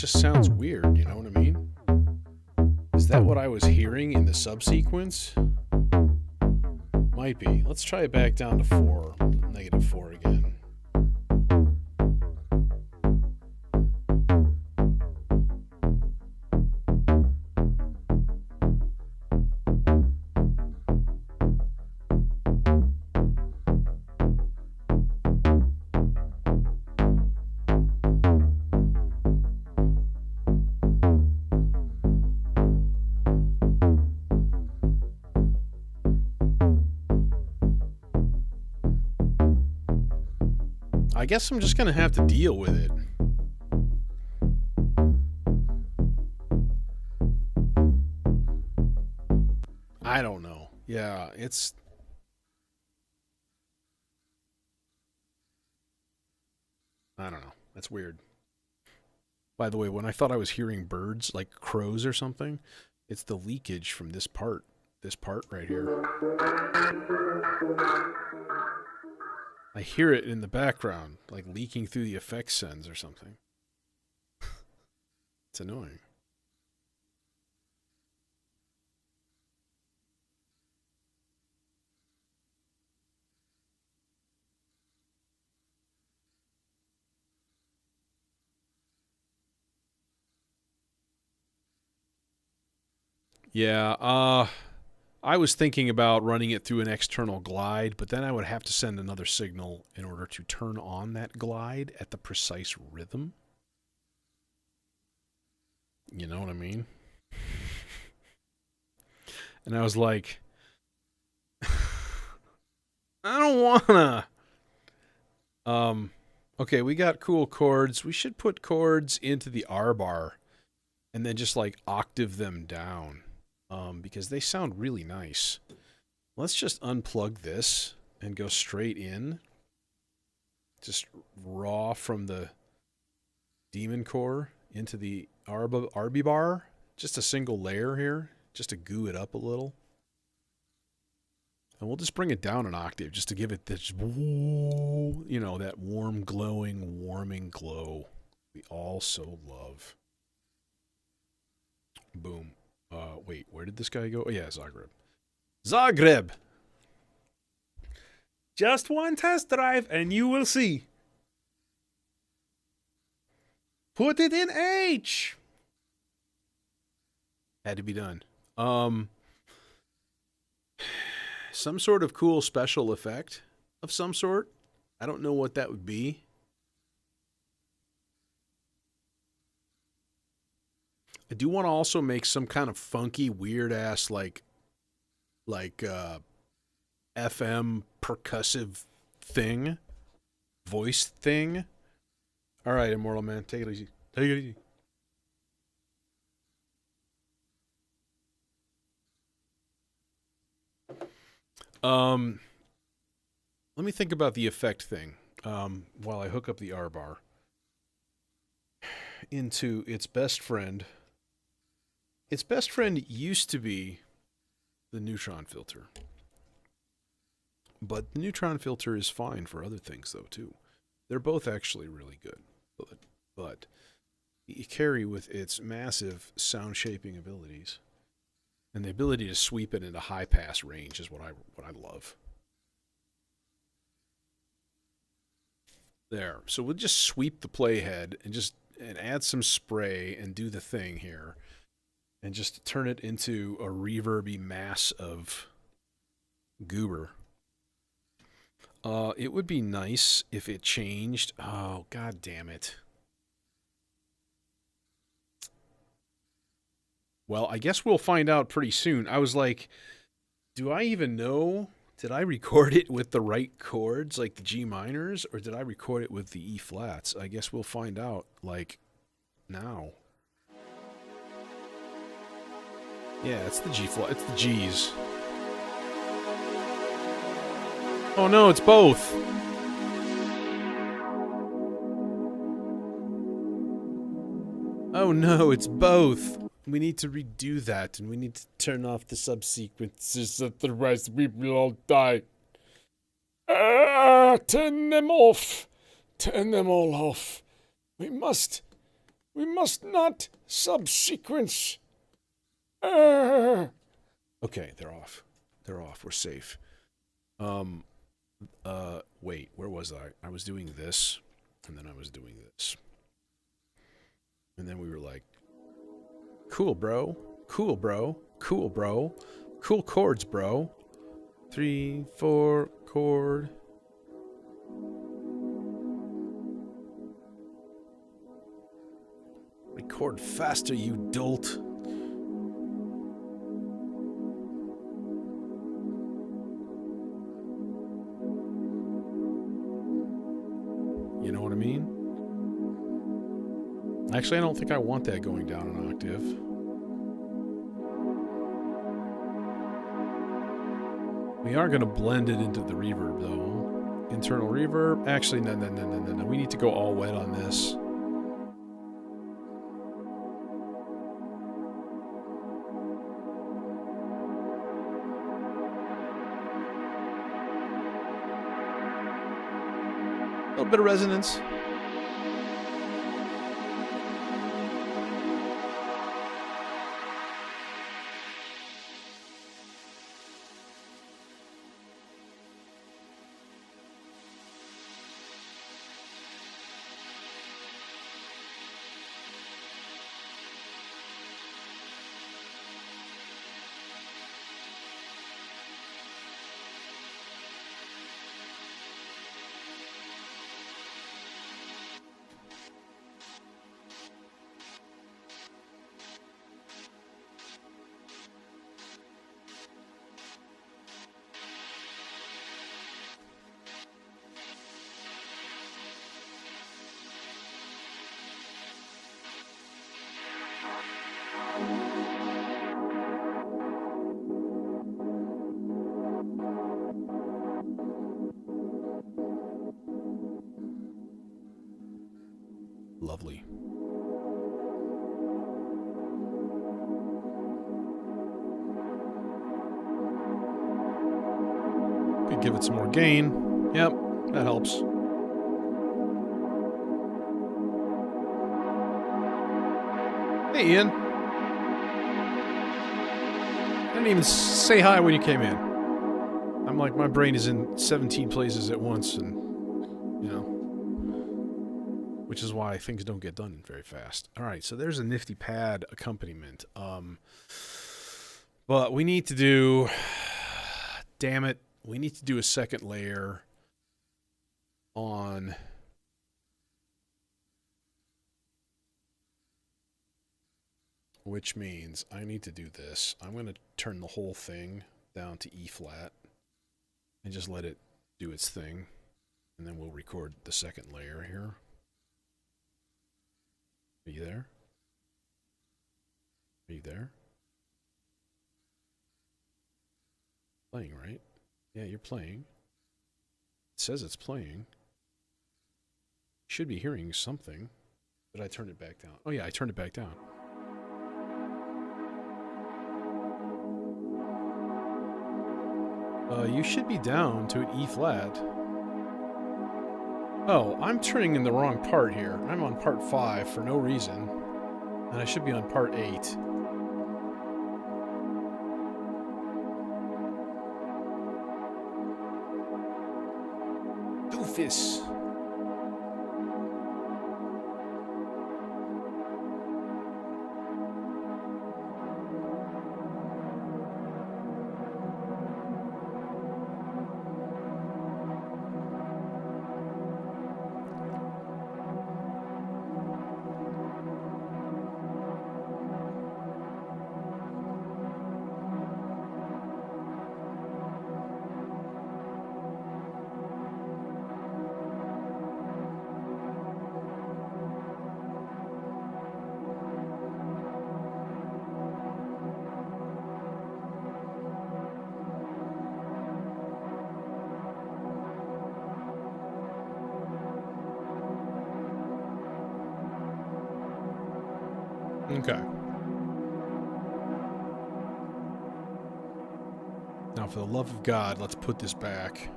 just sounds weird, you know what I mean? Is that what I was hearing in the subsequence? Might be. Let's try it back down to 4, -4 again. I guess I'm just gonna have to deal with it. I don't know. Yeah, it's... I don't know. That's weird. By the way, when I thought I was hearing birds, like crows or something, it's the leakage from this part. This part right here. I hear it in the background, like leaking through the effects sends or something. It's annoying. Yeah, I was thinking about running it through an external glide, but then I would have to send another signal in order to turn on that glide at the precise rhythm. You know what I mean? And I was like, I don't wanna. Okay, we got cool chords. We should put chords into the R bar and then just like octave them down. Because they sound really nice. Let's just unplug this and go straight in. Just raw from the Demon Core into the RB bar. Just a single layer here, just to goo it up a little. And we'll just bring it down an octave just to give it this, you know, that warm, glowing, warming glow we all so love. Boom. Wait, where did this guy go? Oh, yeah, Zagreb. Zagreb! Just one test drive and you will see. Put it in H! Had to be done. Some sort of cool special effect of some sort. I don't know what that would be. I do want to also make some kind of funky, weird ass like FM percussive thing, voice thing. All right, Immortal Man, take it easy. Take it easy. Let me think about the effect thing while I hook up the R bar into its best friend. Its best friend used to be the neutron filter. But the neutron filter is fine for other things, though, too. They're both actually really good. But the carry with its massive sound shaping abilities and the ability to sweep it into high pass range is what I love. There. So we'll just sweep the playhead and add some spray and do the thing here. And just turn it into a reverby mass of goober. It would be nice if it changed. Oh, god damn it. Well, I guess we'll find out pretty soon. I was like, do I even know? Did I record it with the right chords, like the G minors, or did I record it with the E flats? I guess we'll find out, like, now. Yeah, it's the G flat. It's the G's. Oh no, it's both. Oh no, it's both. We need to redo that, and we need to turn off the subsequences, otherwise we will all die. Turn them off. Turn them all off. We must We must not subsequence. Okay, they're off. They're off. We're safe. Wait, where was I? I was doing this, and then I was doing this. And then we were like, cool, bro. Cool, bro. Cool, bro. Cool chords, bro. 3, 4, chord. Record faster, you dolt. You know what I mean? Actually, I don't think I want that going down an octave. We are going to blend it into the reverb, though. Internal reverb. Actually, no. We need to go all wet on this. A little bit of resonance. Lovely. Could give it some more gain. Yep, that helps. Hey, Ian. I didn't even say hi when you came in. I'm like, my brain is in 17 places at once, and, you know, which is why things don't get done very fast. All right, so there's a nifty pad accompaniment. But we need to do, damn it, we need to do a second layer on which means I need to do this. I'm going to turn the whole thing down to E flat and just let it do its thing. And then we'll record the second layer here. Are you there? Are you there? Playing, right? Yeah, you're playing. It says it's playing. You should be hearing something. Did I turn it back down? Oh yeah, I turned it back down. You should be down to an E flat. Oh, I'm turning in the wrong part here. I'm on part 5 for no reason. And I should be on part 8. Doofus. Okay. Now, for the love of God, let's put this back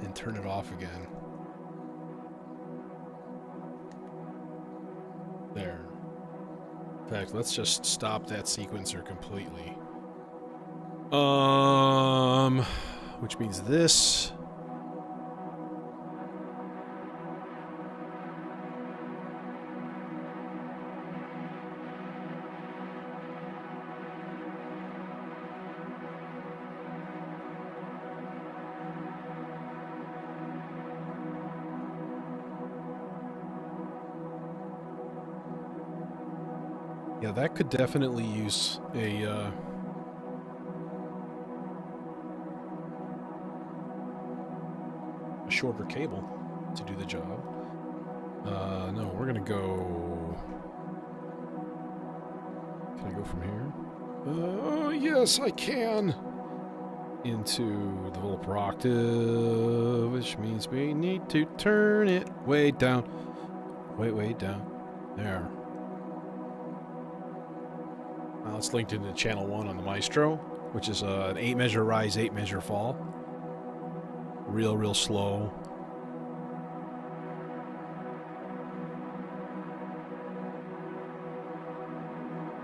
and turn it off again. fact, let's just stop that sequencer completely. Which means this. Yeah, that could definitely use a shorter cable to do the job. No, we're gonna go... Can I go from here? Yes, I can! Into the voltmeter octave, which means we need to turn it way down. Way down. There. Now it's linked into channel 1 on the Maestro, which is an 8 measure rise, 8 measure fall. Real slow.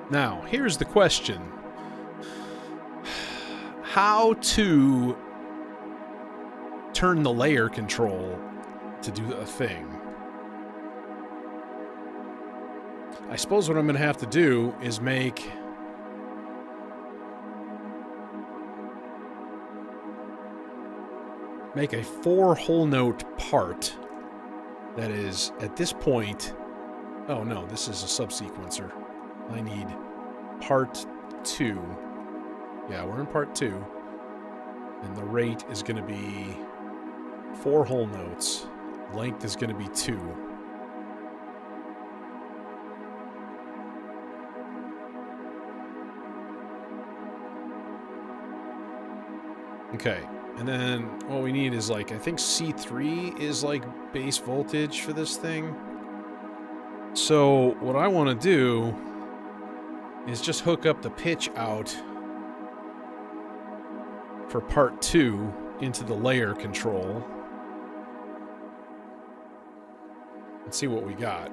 Now, here's the question. How to turn the layer control to do a thing. I suppose what I'm going to have to do is make a 4 whole note part that is, at this point... Oh no, this is a subsequencer. I need part 2. Yeah, we're in part 2. And the rate is going to be 4 whole notes. Length is going to be 2. Okay. And then what we need is, like, I think C3 is, like, base voltage for this thing. So what I want to do is just hook up the pitch out for part 2 into the layer control. Let's see what we got.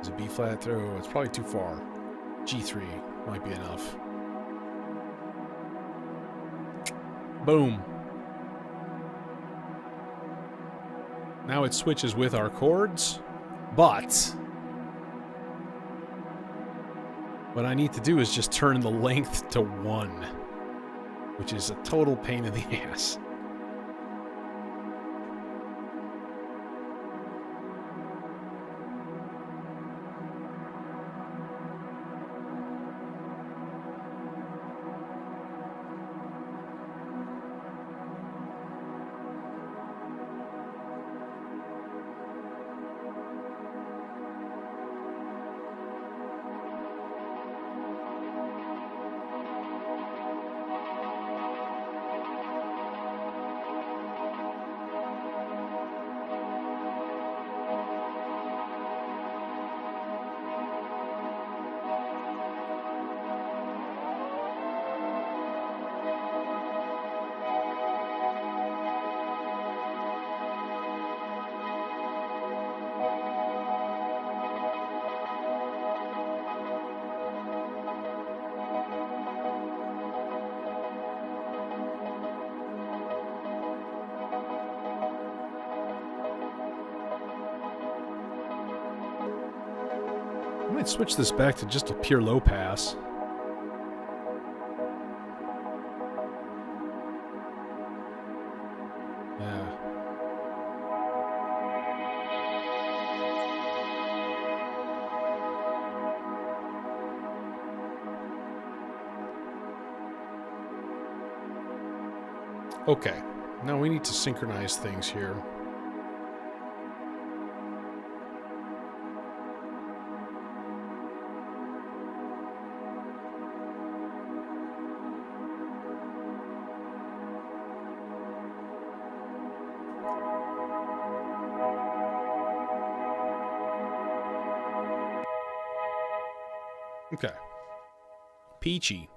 Is it B flat? Oh, it's probably too far. G3 might be enough. Boom. Now it switches with our chords, but what I need to do is just turn the length to 1, which is a total pain in the ass. I might switch this back to just a pure low pass. Yeah. Okay, now we need to synchronize things here. Okay. Peachy.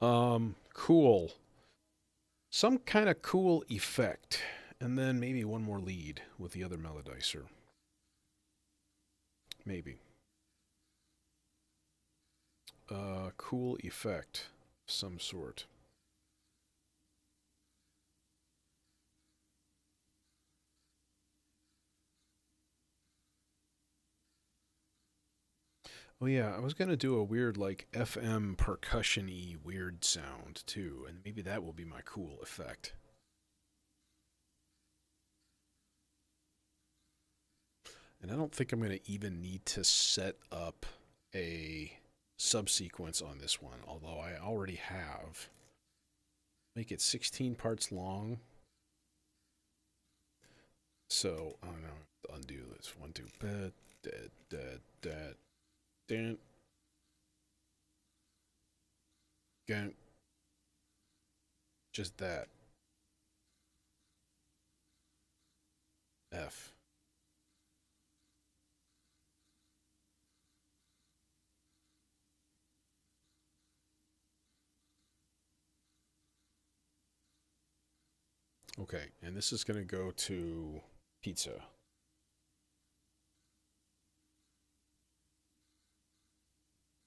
Cool. Some kind of cool effect. and then maybe one more lead with the other melodizer. Maybe. Cool effect of some sort. Oh yeah, I was gonna do a weird like FM percussion-y weird sound too, and maybe that will be my cool effect. And I don't think I'm gonna even need to set up a subsequence on this one, although I already have. Make it 16 parts long. So I don't know. Undo this. 1, 2, Dan. Again. Just that. F. Okay, and this is going to go to pizza.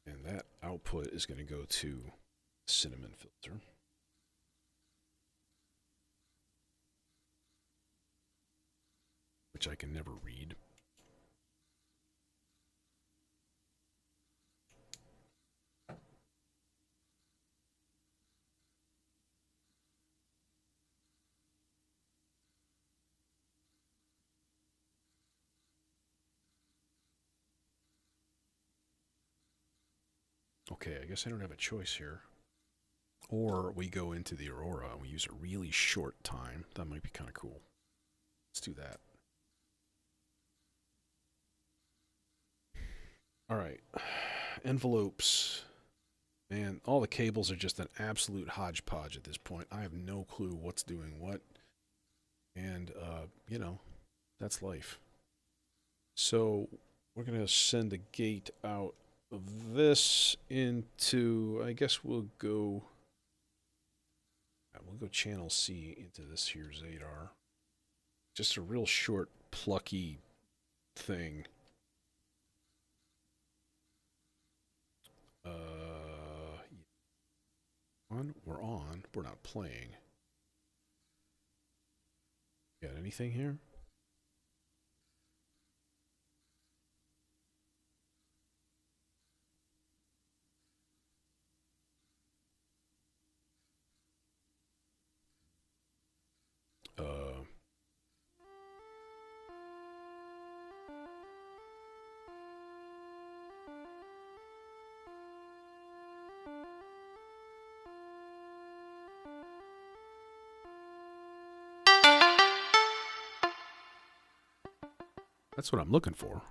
And that output is going to go to cinnamon filter. Which I can never read. Okay, I guess I don't have a choice here. Or we go into the Aurora and we use a really short time. That might be kind of cool. Let's do that. All right. Envelopes. Man, all the cables are just an absolute hodgepodge at this point. I have no clue what's doing what. And, you know, that's life. So we're going to send a gate out of this into, I guess we'll go channel C into this here Zadar. Just a real short, plucky thing. We're on. We're not playing. Got anything here? That's what I'm looking for.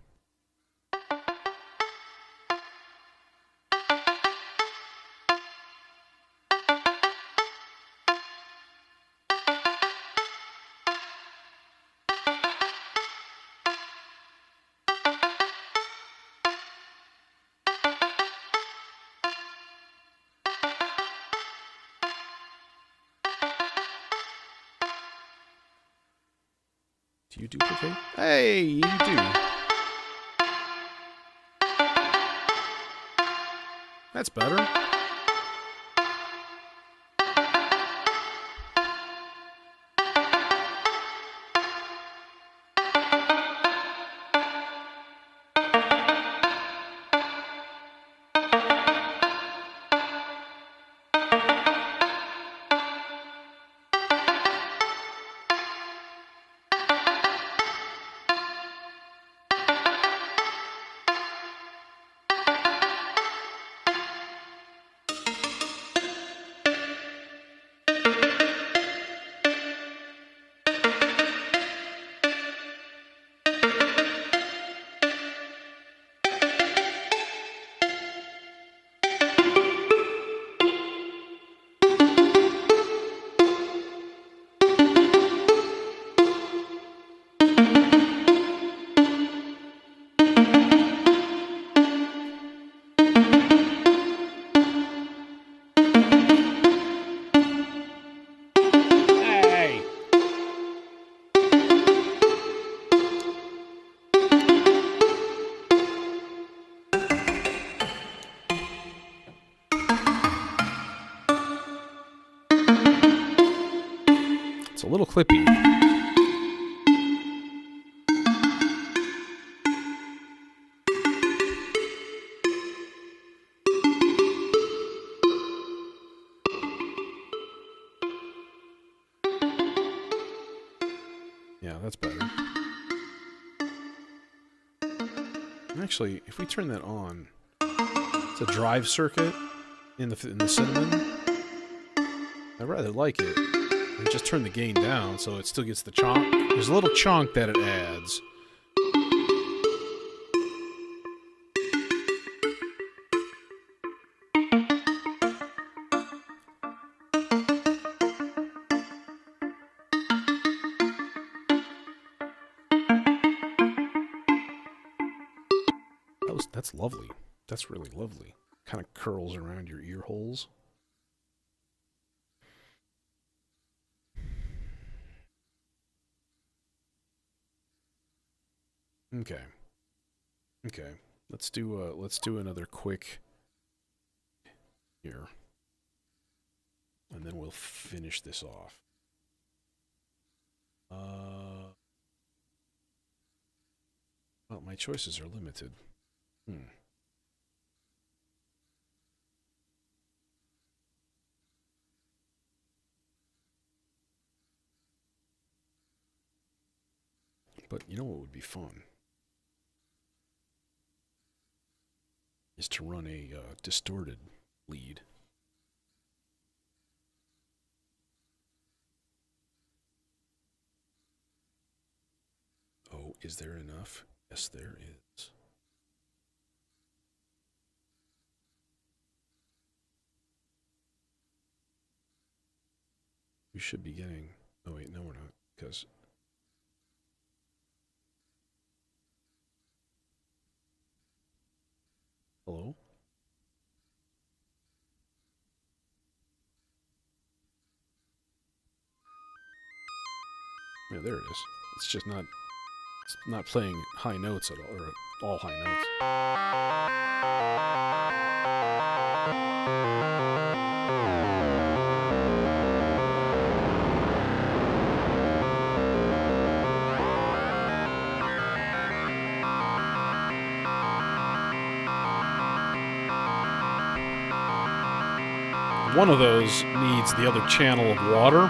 Do you duplicate? Hey, you do. That's better. a little clippy. Yeah, that's better. Actually, if we turn that on, it's a drive circuit in the cinnamon. I rather like it. And just turn the gain down so it still gets the chonk. There's a little chonk that it adds. That's lovely. That's really lovely. Kind of curls around your ear holes. Okay. Okay. Let's do another quick here. And then we'll finish this off. Well, my choices are limited. But you know what would be fun? Is to run a distorted lead. Oh, is there enough? Yes, there is. We should be getting... Oh wait, no we're not, because... Hello? Yeah, there it is. It's just not... It's not playing high notes at all, or all high notes. One of those needs the other channel of water.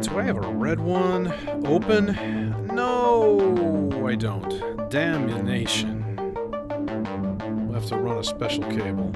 Do I have a red one open? No, I don't. Damnation. We'll have to run a special cable.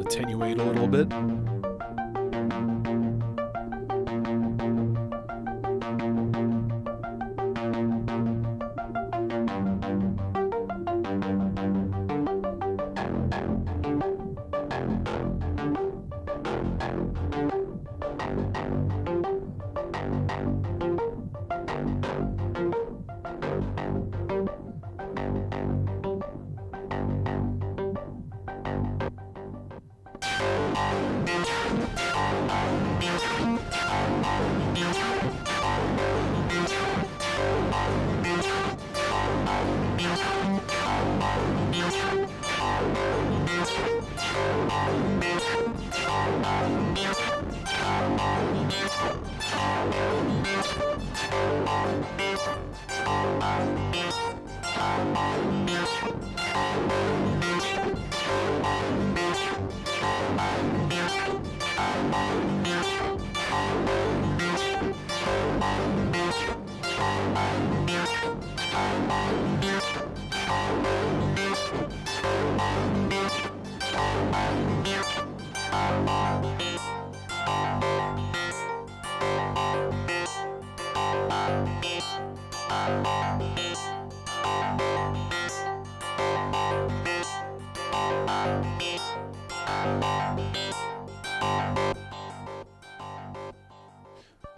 Attenuate a little bit.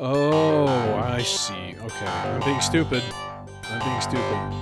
Oh, I see. Okay. I'm being stupid. I'm being stupid.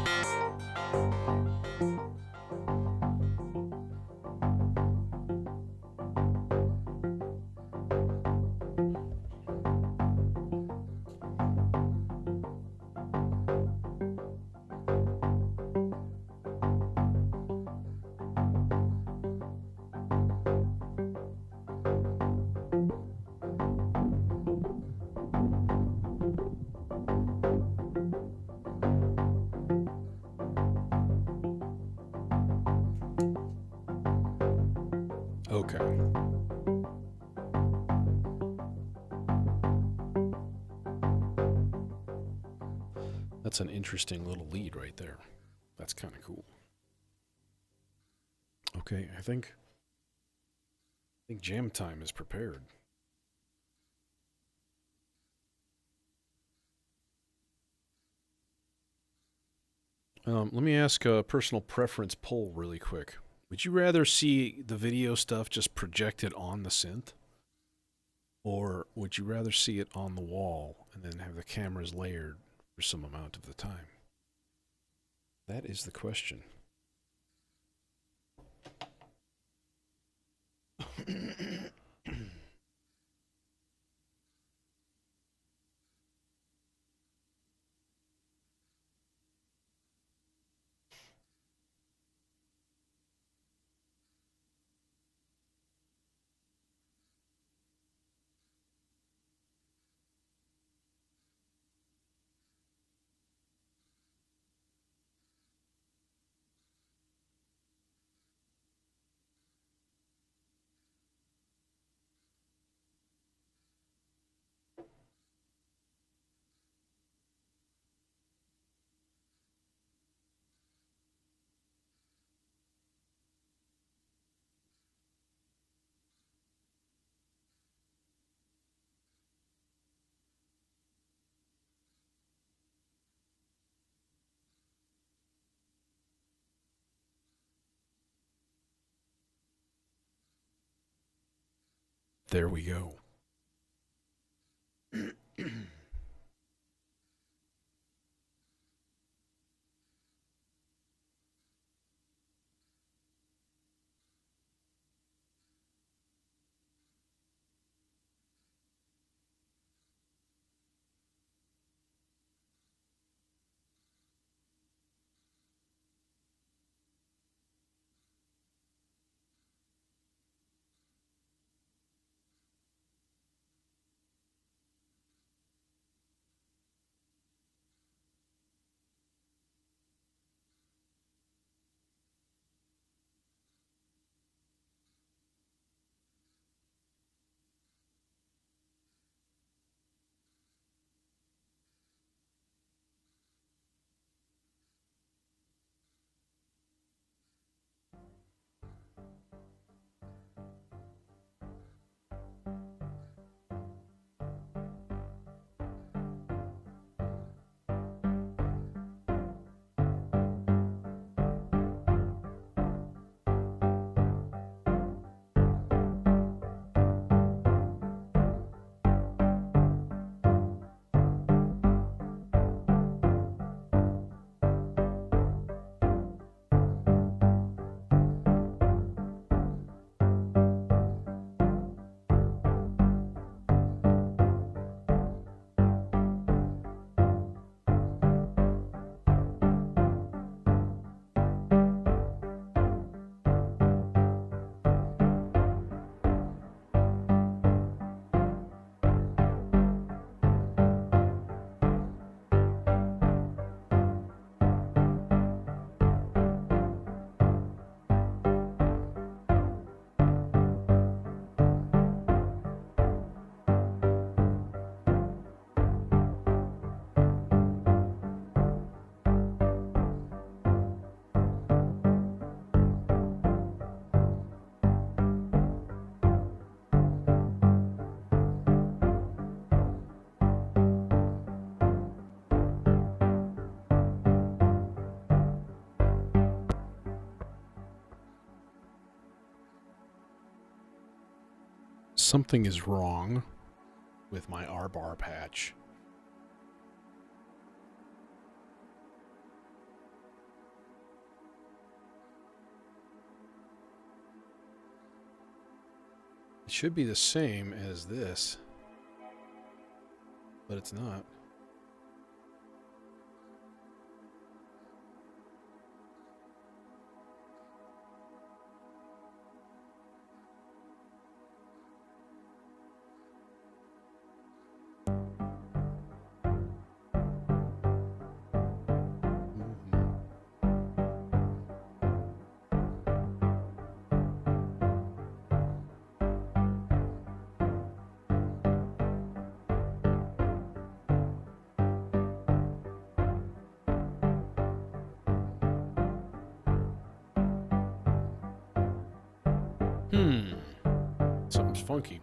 Okay. That's an interesting little lead right there. That's kind of cool. Okay, I think jam time is prepared. Let me ask a personal preference poll really quick. Would you rather see the video stuff just projected on the synth? Or would you rather see it on the wall and then have the cameras layered for some amount of the time? That is the question. There we go. something is wrong with my R-bar patch. It should be the same as this, but it's not. Something's funky.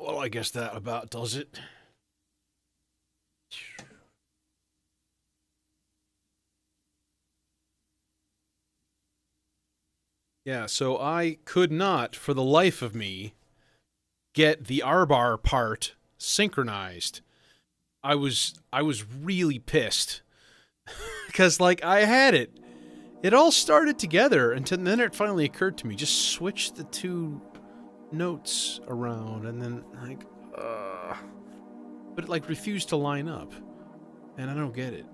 Well, I guess that about does it. Yeah, so I could not, for the life of me, get the R-bar part synchronized. I was really pissed because like I had it. It all started together, and then it finally occurred to me: just switch the two notes around, and then like, but it like refused to line up, and I don't get it.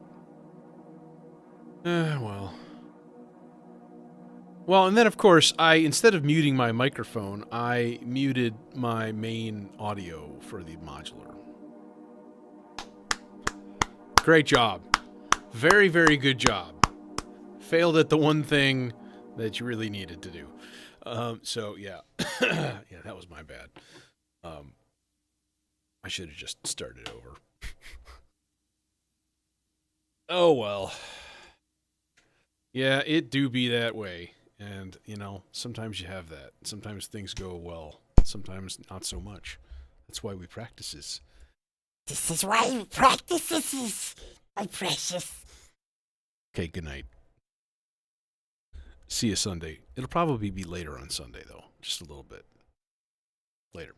Well. Well, and then of course, instead of muting my microphone, I muted my main audio for the modular. Great job. Very, very good job. Failed at the one thing that you really needed to do. So yeah, yeah, that was my bad. I should have just started over. Oh well. Yeah, it do be that way. And, you know, sometimes you have that. Sometimes things go well. Sometimes not so much. That's why we practices. This is why we practice, my precious. Okay, good night. See you Sunday. It'll probably be later on Sunday, though. Just a little bit. Later.